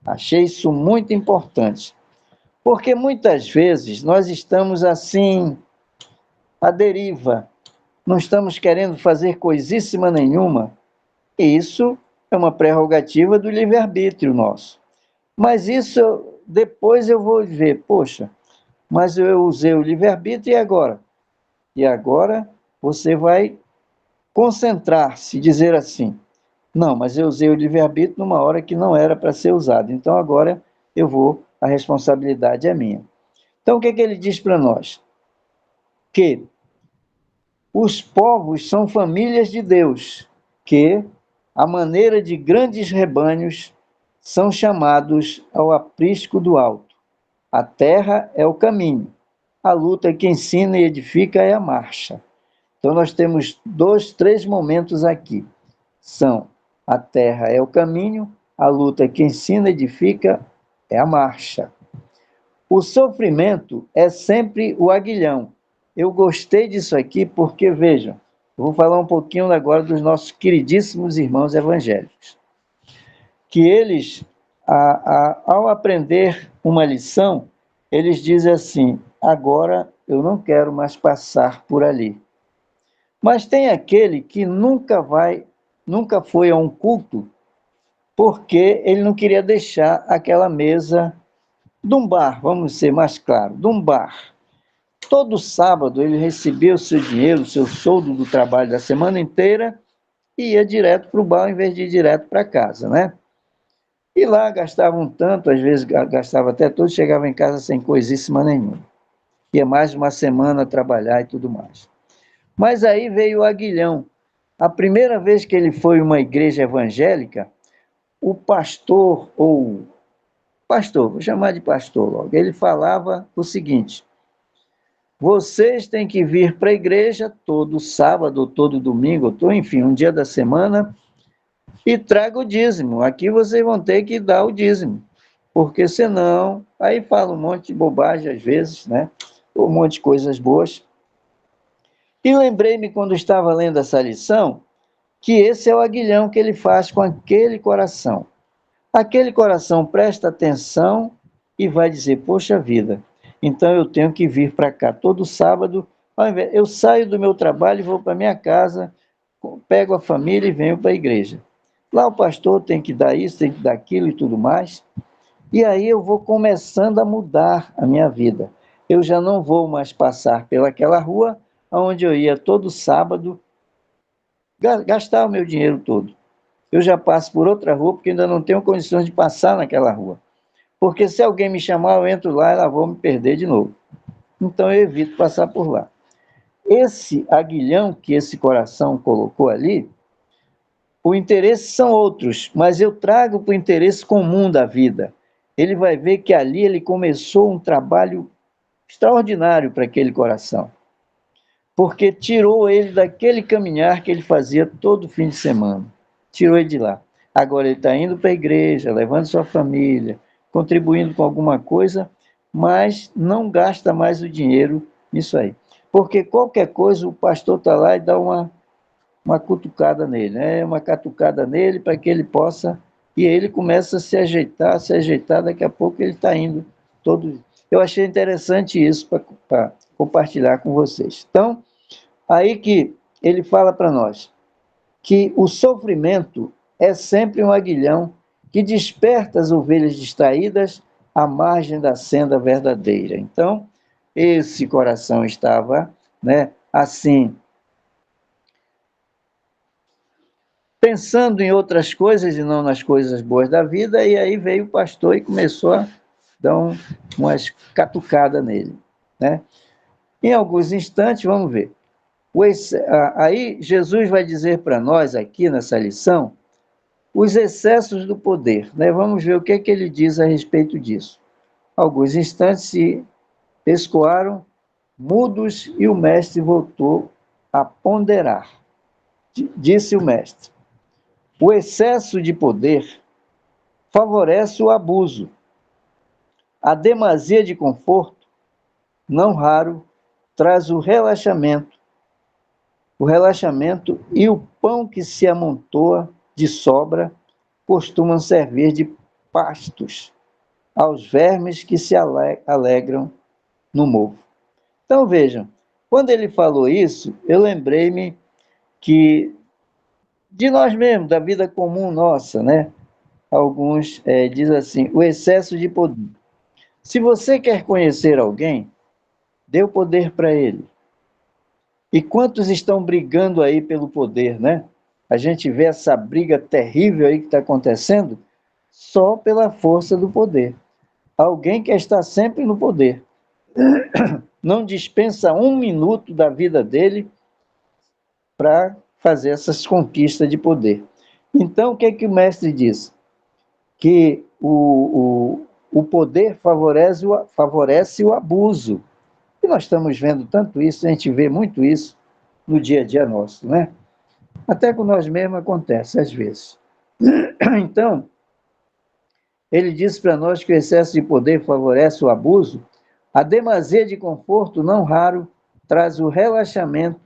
Achei isso muito importante, porque muitas vezes nós estamos assim, à deriva, não estamos querendo fazer coisíssima nenhuma, e isso é uma prerrogativa do livre-arbítrio nosso. Mas isso, depois eu vou ver, poxa, mas eu usei o livre-arbítrio e agora? E agora você vai concentrar-se, dizer assim, não, mas eu usei o livre-arbítrio numa hora que não era para ser usado, então agora a responsabilidade é minha. Então o que ele diz para nós? Que os povos são famílias de Deus, que, à maneira de grandes rebanhos, são chamados ao aprisco do alto. A terra é o caminho, a luta que ensina e edifica é a marcha. Então nós temos 3 momentos aqui. São a terra é o caminho, a luta que ensina e edifica é a marcha. O sofrimento é sempre o aguilhão. Eu gostei disso aqui porque, vejam, eu vou falar um pouquinho agora dos nossos queridíssimos irmãos evangélicos. que eles, ao aprender uma lição, eles dizem assim: agora eu não quero mais passar por ali. Mas tem aquele que nunca foi a um culto, porque ele não queria deixar aquela mesa de um bar, vamos ser mais claro, de um bar. Todo sábado ele recebia o seu dinheiro, o seu soldo do trabalho da semana inteira e ia direto para o bar, ao invés de ir direto para casa, né? E lá gastava um tanto, às vezes gastava até todo, chegava em casa sem coisíssima nenhuma. Ia mais uma semana trabalhar e tudo mais. Mas aí veio o aguilhão. A primeira vez que ele foi a uma igreja evangélica, o pastor, vou chamar de pastor logo, ele falava o seguinte: vocês têm que vir para a igreja todo sábado, ou todo domingo, ou enfim, um dia da semana, e traga o dízimo. Aqui vocês vão ter que dar o dízimo, porque senão, aí fala um monte de bobagem às vezes, né? Um monte de coisas boas. E lembrei-me, quando estava lendo essa lição, que esse é o aguilhão que ele faz com aquele coração. Aquele coração presta atenção e vai dizer: poxa vida, então eu tenho que vir para cá todo sábado. Eu saio do meu trabalho e vou para minha casa, pego a família e venho para a igreja. Lá o pastor tem que dar isso, tem que dar aquilo e tudo mais. E aí eu vou começando a mudar a minha vida. Eu já não vou mais passar pelaquela rua onde eu ia todo sábado gastar o meu dinheiro todo. Eu já passo por outra rua porque ainda não tenho condições de passar naquela rua. Porque se alguém me chamar, eu entro lá e lá vou me perder de novo. Então eu evito passar por lá. Esse aguilhão que esse coração colocou ali, o interesse são outros, mas eu trago para o interesse comum da vida. Ele vai ver que ali ele começou um trabalho extraordinário para aquele coração, porque tirou ele daquele caminhar que ele fazia todo fim de semana. Tirou ele de lá. Agora ele está indo para a igreja, levando sua família, contribuindo com alguma coisa, mas não gasta mais o dinheiro nisso aí. Porque qualquer coisa o pastor está lá e dá uma cutucada nele, né? Uma catucada nele para que ele possa... E ele começa a se ajeitar, daqui a pouco ele está indo todo... Eu achei interessante isso para compartilhar com vocês. Então, aí que ele fala para nós que o sofrimento é sempre um aguilhão que desperta as ovelhas distraídas à margem da senda verdadeira. Então, esse coração estava, né, assim, pensando em outras coisas e não nas coisas boas da vida, e aí veio o pastor e começou a dar umas catucadas nele, né? Em alguns instantes, vamos ver. Aí Jesus vai dizer para nós aqui nessa lição os excessos do poder, né? Vamos ver o que ele diz a respeito disso. Alguns instantes se escoaram mudos e o mestre voltou a ponderar. Disse o mestre: o excesso de poder favorece o abuso. A demasia de conforto, não raro, traz o relaxamento. O relaxamento e o pão que se amontoa de sobra costumam servir de pastos aos vermes que se alegram no mofo. Então vejam, quando ele falou isso, eu lembrei-me que de nós mesmos, da vida comum nossa, né? Alguns dizem assim: o excesso de poder. Se você quer conhecer alguém, dê o poder para ele. E quantos estão brigando aí pelo poder, né? A gente vê essa briga terrível aí que está acontecendo só pela força do poder. Alguém quer estar sempre no poder. Não dispensa um minuto da vida dele para fazer essas conquistas de poder. Então, o que é que o mestre diz? Que o poder favorece o abuso. E nós estamos vendo tanto isso, a gente vê muito isso no dia a dia nosso, né? Até com nós mesmos acontece, às vezes. Então, ele diz para nós que o excesso de poder favorece o abuso, a demasia de conforto, não raro, traz o relaxamento,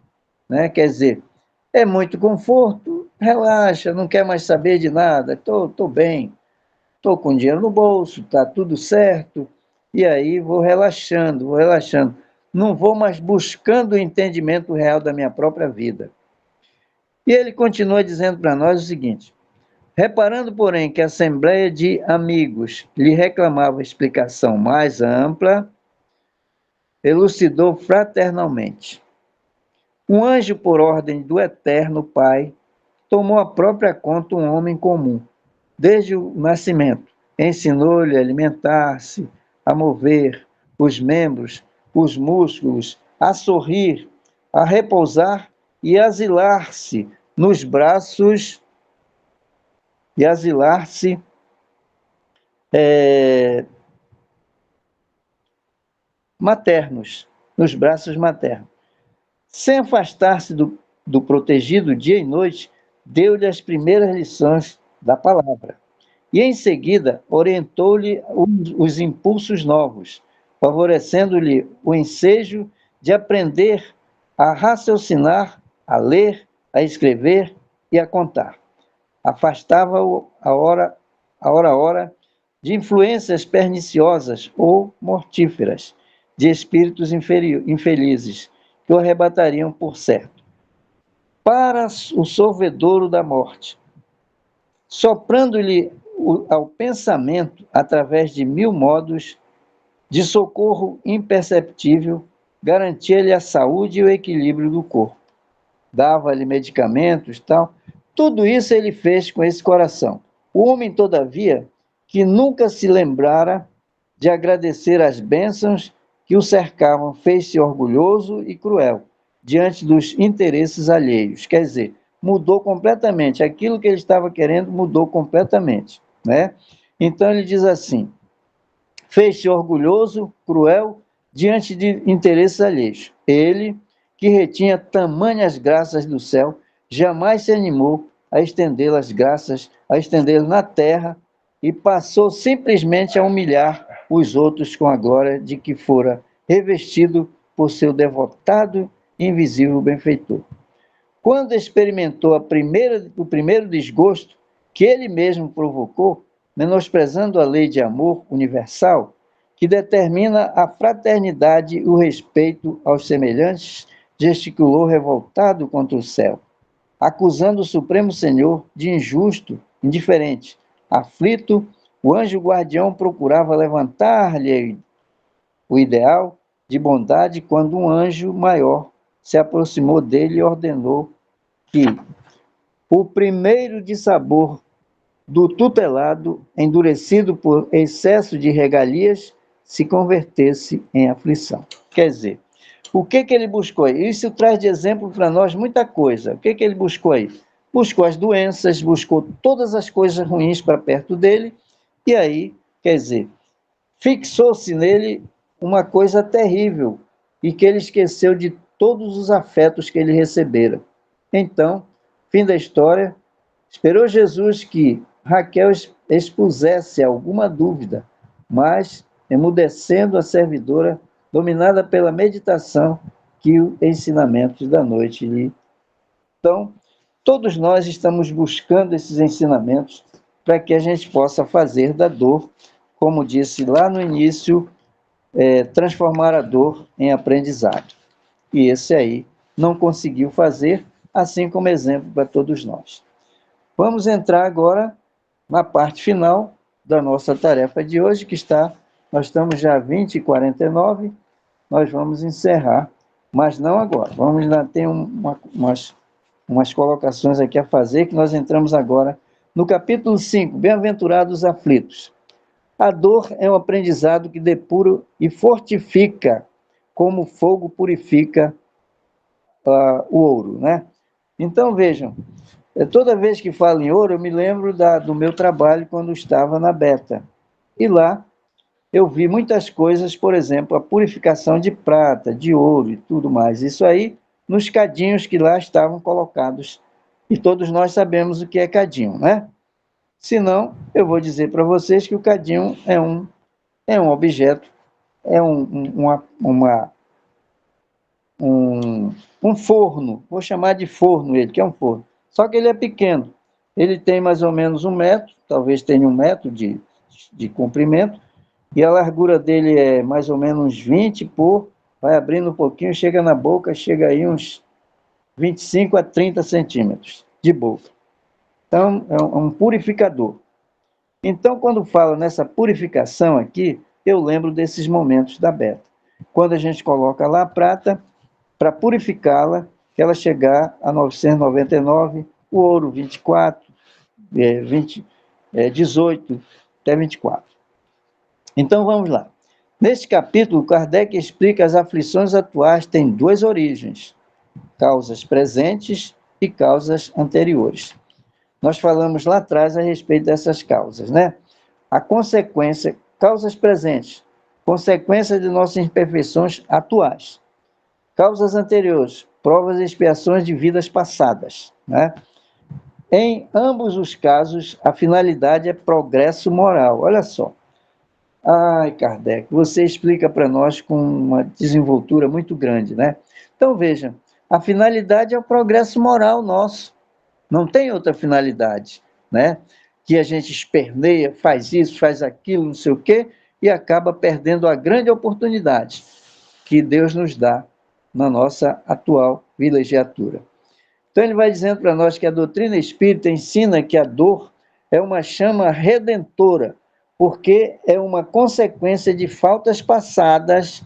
né? Quer dizer, é muito conforto, relaxa, não quer mais saber de nada, tô bem, tô com dinheiro no bolso, tá tudo certo, e aí vou relaxando, não vou mais buscando o entendimento real da minha própria vida. E ele continua dizendo para nós o seguinte: reparando, porém, que a assembleia de amigos lhe reclamava explicação mais ampla, elucidou fraternalmente. Um anjo, por ordem do Eterno Pai, tomou à própria conta um homem comum, desde o nascimento. Ensinou-lhe a alimentar-se, a mover os membros, os músculos, a sorrir, a repousar e asilar-se nos braços, e asilar-se maternos, nos braços maternos. Sem afastar-se do protegido dia e noite, deu-lhe as primeiras lições da palavra. E, em seguida, orientou-lhe os impulsos novos, favorecendo-lhe o ensejo de aprender a raciocinar, a ler, a escrever e a contar. Afastava-o a hora de influências perniciosas ou mortíferas, de espíritos infelizes, que o arrebatariam por certo, para o sorvedouro da morte, soprando-lhe ao pensamento, através de 1000 modos de socorro imperceptível, garantia-lhe a saúde e o equilíbrio do corpo. Dava-lhe medicamentos, tal. Tudo isso ele fez com esse coração. O homem, todavia, que nunca se lembrara de agradecer as bênçãos que o cercavam, fez-se orgulhoso e cruel diante dos interesses alheios. Quer dizer, mudou completamente. Aquilo que ele estava querendo mudou completamente, né? Então ele diz assim: fez-se orgulhoso, cruel, diante de interesses alheios. Ele, que retinha tamanhas graças do céu, jamais se animou a estendê-las graças, a estendê-las na terra, e passou simplesmente a humilhar os outros com a glória de que fora revestido por seu devotado e invisível benfeitor. Quando experimentou o primeiro desgosto que ele mesmo provocou, menosprezando a lei de amor universal, que determina a fraternidade e o respeito aos semelhantes, gesticulou revoltado contra o céu, acusando o Supremo Senhor de injusto, indiferente. Aflito, o anjo guardião procurava levantar-lhe o ideal de bondade quando um anjo maior se aproximou dele e ordenou que o primeiro dissabor do tutelado, endurecido por excesso de regalias, se convertesse em aflição. Quer dizer, o que ele buscou aí? Isso traz de exemplo para nós muita coisa. O que ele buscou aí? Buscou as doenças, buscou todas as coisas ruins para perto dele, e aí, quer dizer, fixou-se nele uma coisa terrível, e que ele esqueceu de todos os afetos que ele recebera. Então, fim da história, esperou Jesus que Raquel expusesse alguma dúvida, mas, emudecendo a servidora, dominada pela meditação que os ensinamentos da noite lhe. Então, todos nós estamos buscando esses ensinamentos para que a gente possa fazer da dor, como disse lá no início, transformar a dor em aprendizado. E esse aí não conseguiu fazer, assim como exemplo para todos nós. Vamos entrar agora na parte final da nossa tarefa de hoje, nós estamos já 20h49, nós vamos encerrar, mas não agora. Vamos lá, tem umas colocações aqui a fazer, que nós entramos agora no capítulo 5, Bem-aventurados os aflitos. A dor é um aprendizado que depura e fortifica, como o fogo purifica o ouro, né? Então, vejam, toda vez que falo em ouro, eu me lembro do meu trabalho quando estava na Beta. E lá eu vi muitas coisas, por exemplo, a purificação de prata, de ouro e tudo mais. Isso aí nos cadinhos que lá estavam colocados. E todos nós sabemos o que é cadinho, né? Se não, eu vou dizer para vocês que o cadinho é um objeto, é um forno, vou chamar de forno ele, que é um forno. Só que ele é pequeno. Ele tem mais ou menos 1 metro, talvez tenha 1 metro de comprimento, e a largura dele é mais ou menos uns 20 por, vai abrindo um pouquinho, chega na boca, chega aí uns 25 a 30 centímetros de boca. Então, é um purificador. Então, quando fala nessa purificação aqui, eu lembro desses momentos da beta. Quando a gente coloca lá a prata, para purificá-la, que ela chegar a 999, o ouro 24, 18 até 24. Então, vamos lá. Neste capítulo, Kardec explica as aflições atuais têm duas origens, causas presentes e causas anteriores. Nós falamos lá atrás a respeito dessas causas, né? A consequência, causas presentes, consequência de nossas imperfeições atuais. Causas anteriores, provas e expiações de vidas passadas, né? Em ambos os casos, a finalidade é progresso moral. Olha só. Ai, Kardec, você explica para nós com uma desenvoltura muito grande, né? Então, veja, a finalidade é o progresso moral nosso. Não tem outra finalidade, né? Que a gente esperneia, faz isso, faz aquilo, não sei o quê, e acaba perdendo a grande oportunidade que Deus nos dá na nossa atual vilegiatura. Então ele vai dizendo para nós que a doutrina espírita ensina que a dor é uma chama redentora, porque é uma consequência de faltas passadas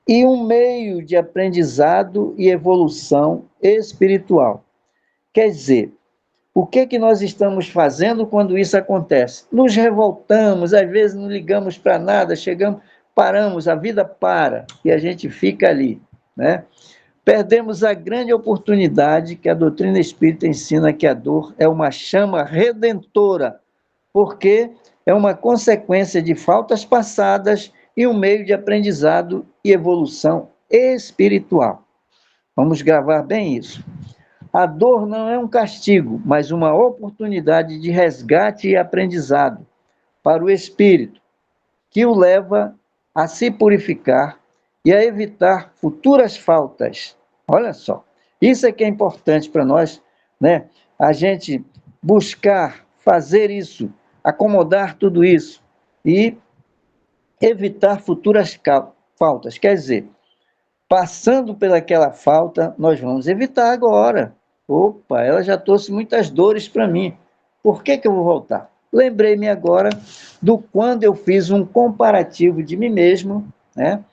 e um meio de aprendizado e evolução espiritual. Quer dizer, o que é que nós estamos fazendo quando isso acontece? Nos revoltamos, às vezes não ligamos para nada, chegamos, paramos, a vida para e a gente fica ali, né? Perdemos a grande oportunidade que a doutrina espírita ensina que a dor é uma chama redentora, porque é uma consequência de faltas passadas e um meio de aprendizado e evolução espiritual. Vamos gravar bem isso. A dor não é um castigo, mas uma oportunidade de resgate e aprendizado para o espírito, que o leva a se purificar e a evitar futuras faltas. Olha só, isso é que é importante para nós, né? A gente buscar fazer isso, acomodar tudo isso e evitar futuras faltas. Quer dizer, passando pelaquela falta, nós vamos evitar agora. Opa, ela já trouxe muitas dores para mim. Por que eu vou voltar? Lembrei-me agora do quando eu fiz um comparativo de mim mesmo, né?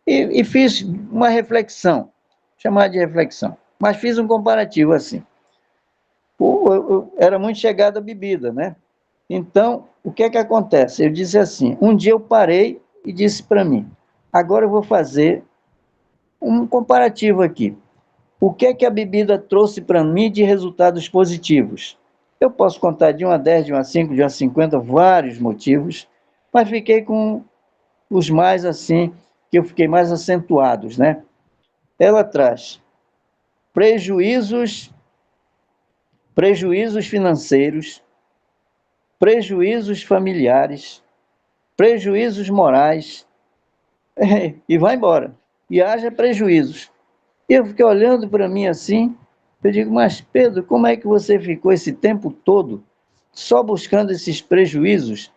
E fiz uma reflexão, chamar de reflexão, mas fiz um comparativo assim. Eu era muito chegado à bebida, né? Então, o que é que acontece? Eu disse assim, um dia eu parei e disse para mim, agora eu vou fazer um comparativo aqui. O que é que a bebida trouxe para mim de resultados positivos? Eu posso contar de 1 a 10, de 1 a 5, de 1 a 50, vários motivos, mas fiquei com os mais assim, que eu fiquei mais acentuados, né? Ela traz prejuízos financeiros, prejuízos familiares, prejuízos morais, e vai embora. E haja prejuízos. E eu fiquei olhando para mim assim, eu digo, mas Pedro, como é que você ficou esse tempo todo só buscando esses prejuízos?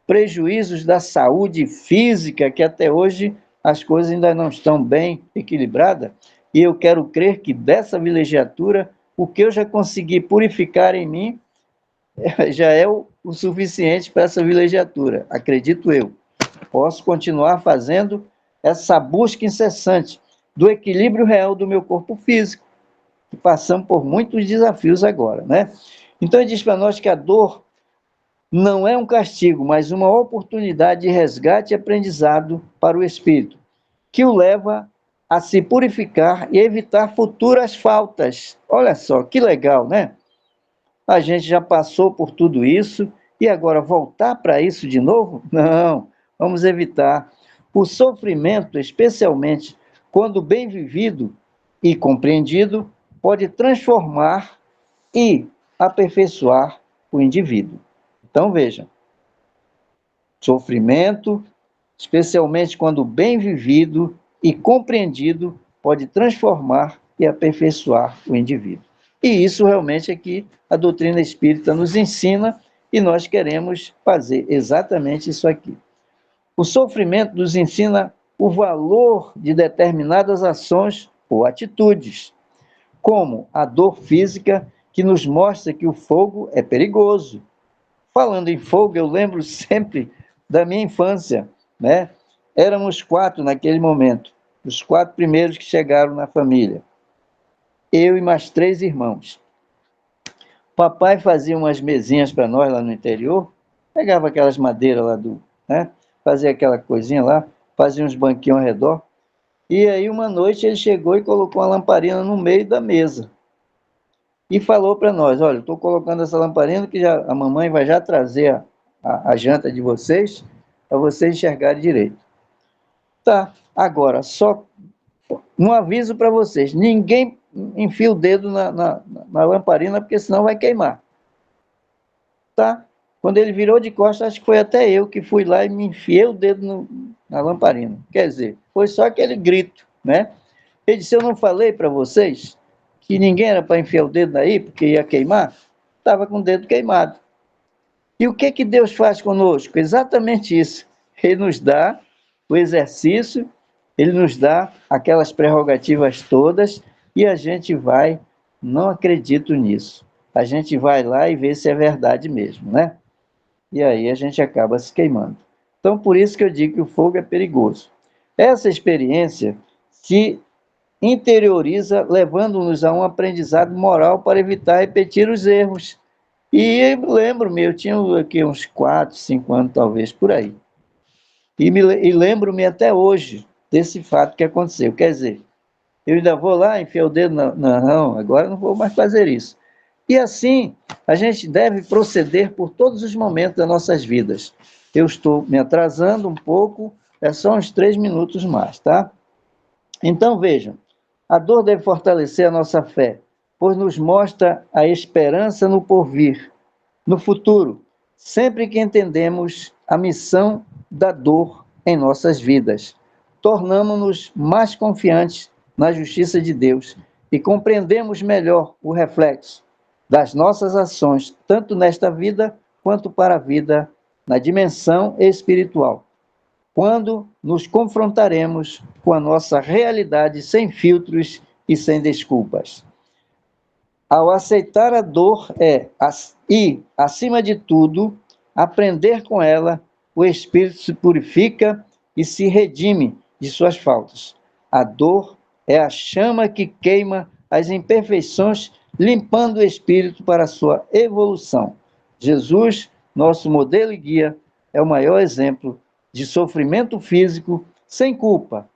Prejuízos da saúde física, que até hoje as coisas ainda não estão bem equilibradas, e eu quero crer que dessa vilegiatura, o que eu já consegui purificar em mim, já é o suficiente para essa vilegiatura, acredito eu. Posso continuar fazendo essa busca incessante do equilíbrio real do meu corpo físico, que passamos por muitos desafios agora, né? Então, ele diz para nós que a dor não é um castigo, mas uma oportunidade de resgate e aprendizado para o espírito, que o leva a se purificar e evitar futuras faltas. Olha só, que legal, né? A gente já passou por tudo isso e agora voltar para isso de novo? Não, vamos evitar. O sofrimento, especialmente quando bem vivido e compreendido, pode transformar e aperfeiçoar o indivíduo. Então, veja, sofrimento, especialmente quando bem vivido e compreendido, pode transformar e aperfeiçoar o indivíduo. E isso realmente é que a doutrina espírita nos ensina e nós queremos fazer exatamente isso aqui. O sofrimento nos ensina o valor de determinadas ações ou atitudes, como a dor física, que nos mostra que o fogo é perigoso. Falando em fogo, eu lembro sempre da minha infância, né? Éramos 4 naquele momento, os 4 primeiros que chegaram na família. Eu e mais 3 irmãos. Papai fazia umas mesinhas para nós lá no interior, pegava aquelas madeiras lá né? Fazia aquela coisinha lá, fazia uns banquinhos ao redor. E aí uma noite ele chegou e colocou uma lamparina no meio da mesa. E falou para nós, olha, estou colocando essa lamparina que a mamãe vai já trazer a janta de vocês, para vocês enxergarem direito. Tá, agora, só um aviso para vocês, ninguém enfia o dedo na lamparina, porque senão vai queimar. Tá? Quando ele virou de costas, acho que foi até eu que fui lá e me enfiei o dedo na lamparina. Quer dizer, foi só aquele grito, né? Ele disse, eu não falei para vocês que ninguém era para enfiar o dedo aí, porque ia queimar? Estava com o dedo queimado. E o que Deus faz conosco? Exatamente isso. Ele nos dá o exercício, ele nos dá aquelas prerrogativas todas e a gente vai, não acredito nisso. A gente vai lá e vê se é verdade mesmo, né? E aí a gente acaba se queimando. Então, por isso que eu digo que o fogo é perigoso. Essa experiência se interioriza, levando-nos a um aprendizado moral para evitar repetir os erros. E lembro-me, eu tinha aqui uns 4, 5 anos, talvez, por aí. E lembro-me até hoje desse fato que aconteceu. Quer dizer, eu ainda vou lá, enfiar o dedo não, agora não vou mais fazer isso. E assim, a gente deve proceder por todos os momentos das nossas vidas. Eu estou me atrasando um pouco, é só uns 3 minutos mais, tá? Então, vejam, a dor deve fortalecer a nossa fé, pois nos mostra a esperança no porvir, no futuro, sempre que entendemos a missão da dor em nossas vidas. Tornamos-nos mais confiantes na justiça de Deus e compreendemos melhor o reflexo das nossas ações, tanto nesta vida quanto para a vida na dimensão espiritual, quando nos confrontaremos com a nossa realidade sem filtros e sem desculpas. Ao aceitar a dor e, acima de tudo, aprender com ela, o espírito se purifica e se redime de suas faltas. A dor é a chama que queima as imperfeições, limpando o espírito para a sua evolução. Jesus, nosso modelo e guia, é o maior exemplo de sofrimento físico sem culpa,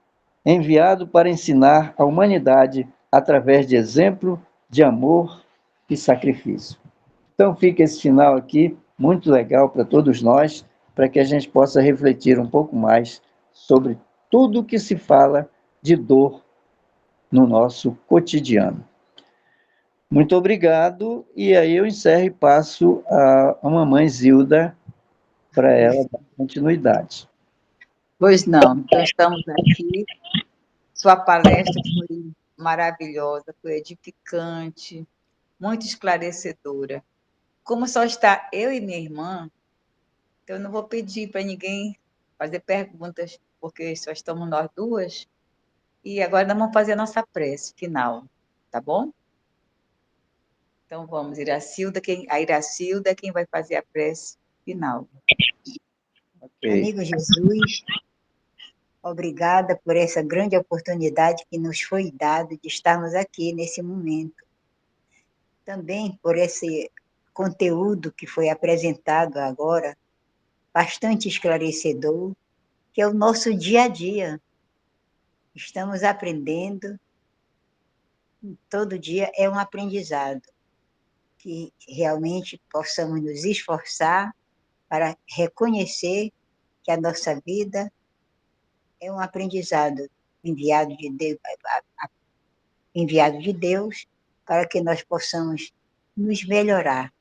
enviado para ensinar a humanidade através de exemplo de amor e sacrifício. Então fica esse final aqui, muito legal para todos nós, para que a gente possa refletir um pouco mais sobre tudo que se fala de dor no nosso cotidiano. Muito obrigado, e aí eu encerro e passo a mamãe Zilda para ela dar continuidade. Pois não, então estamos aqui. Sua palestra foi maravilhosa, foi edificante, muito esclarecedora. Como só está eu e minha irmã, então eu não vou pedir para ninguém fazer perguntas, porque só estamos nós duas. E agora nós vamos fazer a nossa prece final, tá bom? Então vamos, Iracilda, a Iracilda é quem vai fazer a prece final. Okay. Amigo Jesus, obrigada por essa grande oportunidade que nos foi dada de estarmos aqui nesse momento. Também por esse conteúdo que foi apresentado agora, bastante esclarecedor, que é o nosso dia a dia. Estamos aprendendo, todo dia é um aprendizado, que realmente possamos nos esforçar para reconhecer que a nossa vida é um aprendizado enviado de Deus para que nós possamos nos melhorar.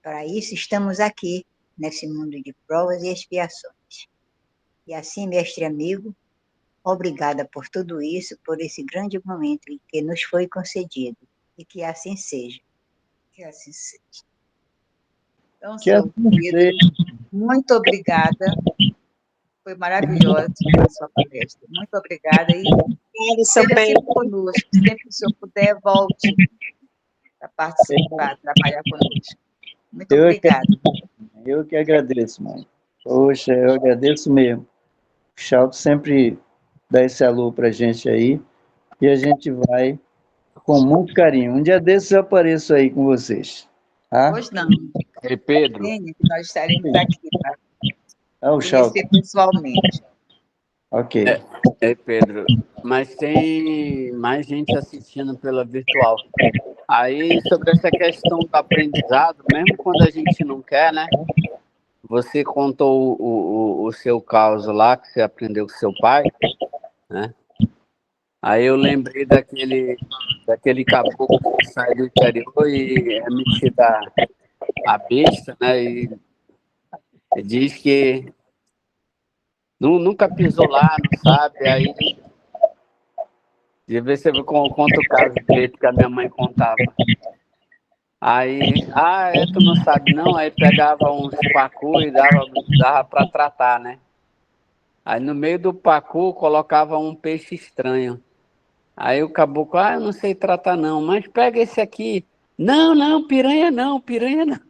Para isso estamos aqui, nesse mundo de provas e expiações. E assim, mestre amigo, obrigada por tudo isso, por esse grande momento que nos foi concedido. e que assim seja. Que assim seja. Então, Que seu assim Pedro, seja. muito obrigada. Foi maravilhosa a sua palestra. Muito obrigada. E Seu esteja Pedro. sempre conosco. Sempre que o senhor puder, volte para participar, trabalhar conosco. Muito Eu que, obrigada. eu que agradeço, mãe. Poxa, eu agradeço mesmo. O Chalto sempre dá esse alô para a gente aí e a gente vai com muito carinho. Um dia desses eu apareço aí com vocês. Tá? Hoje não. Ei, Pedro, Venha, que nós estaremos aqui para Ah, o Chalto. conhecer pessoalmente. Ok. ei, Pedro, mas tem mais gente assistindo pela virtual. Aí, sobre essa questão do aprendizado, mesmo quando a gente não quer, né? Você contou o seu caso lá, que você aprendeu com seu pai, né? Aí eu lembrei daquele caboclo que sai do interior e é metido a besta, né? E diz que nunca pisou lá, não sabe. Aí, de vez você conta o caso do jeito que a minha mãe contava. Aí, tu não sabe não? Aí pegava uns pacu e dava para tratar, né? Aí no meio do pacu colocava um peixe estranho. Aí o caboclo, eu não sei tratar não, mas pega esse aqui. Não, piranha não, piranha não.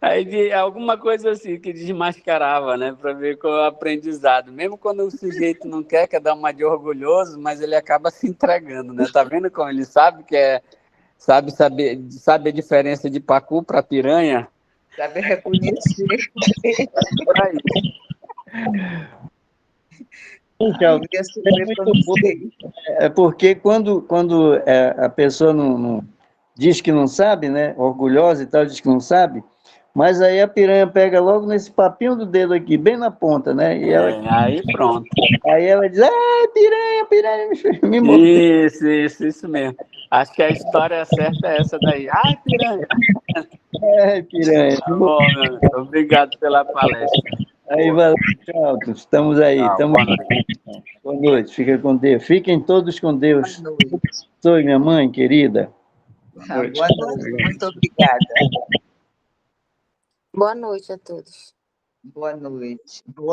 Aí alguma coisa assim que desmascarava, né? Para ver qual é o aprendizado. Mesmo quando o sujeito não quer dar uma de orgulhoso, mas ele acaba se entregando, né? Tá vendo como ele sabe que sabe a diferença de pacu para piranha? Saber reconhecer. Por aí. Chalto, Eu super pronunciei. é porque quando a pessoa não diz que não sabe, né? Orgulhosa e tal, diz que não sabe, mas aí a piranha pega logo nesse papinho do dedo aqui, bem na ponta, né? E Aí pronto. aí ela diz, piranha, me mordeu. Isso mesmo. Acho que a história certa é essa daí. Ai, piranha. Piranha. Tá bom, meu amigo. Obrigado pela palestra. Aí, valeu, Chalto. Estamos aí. Tchau, boa noite. Boa noite. Fica com Deus. Fiquem todos com Deus. Boa noite. Sou minha mãe querida. Boa noite. Muito obrigada. Boa noite a todos. Boa noite. Boa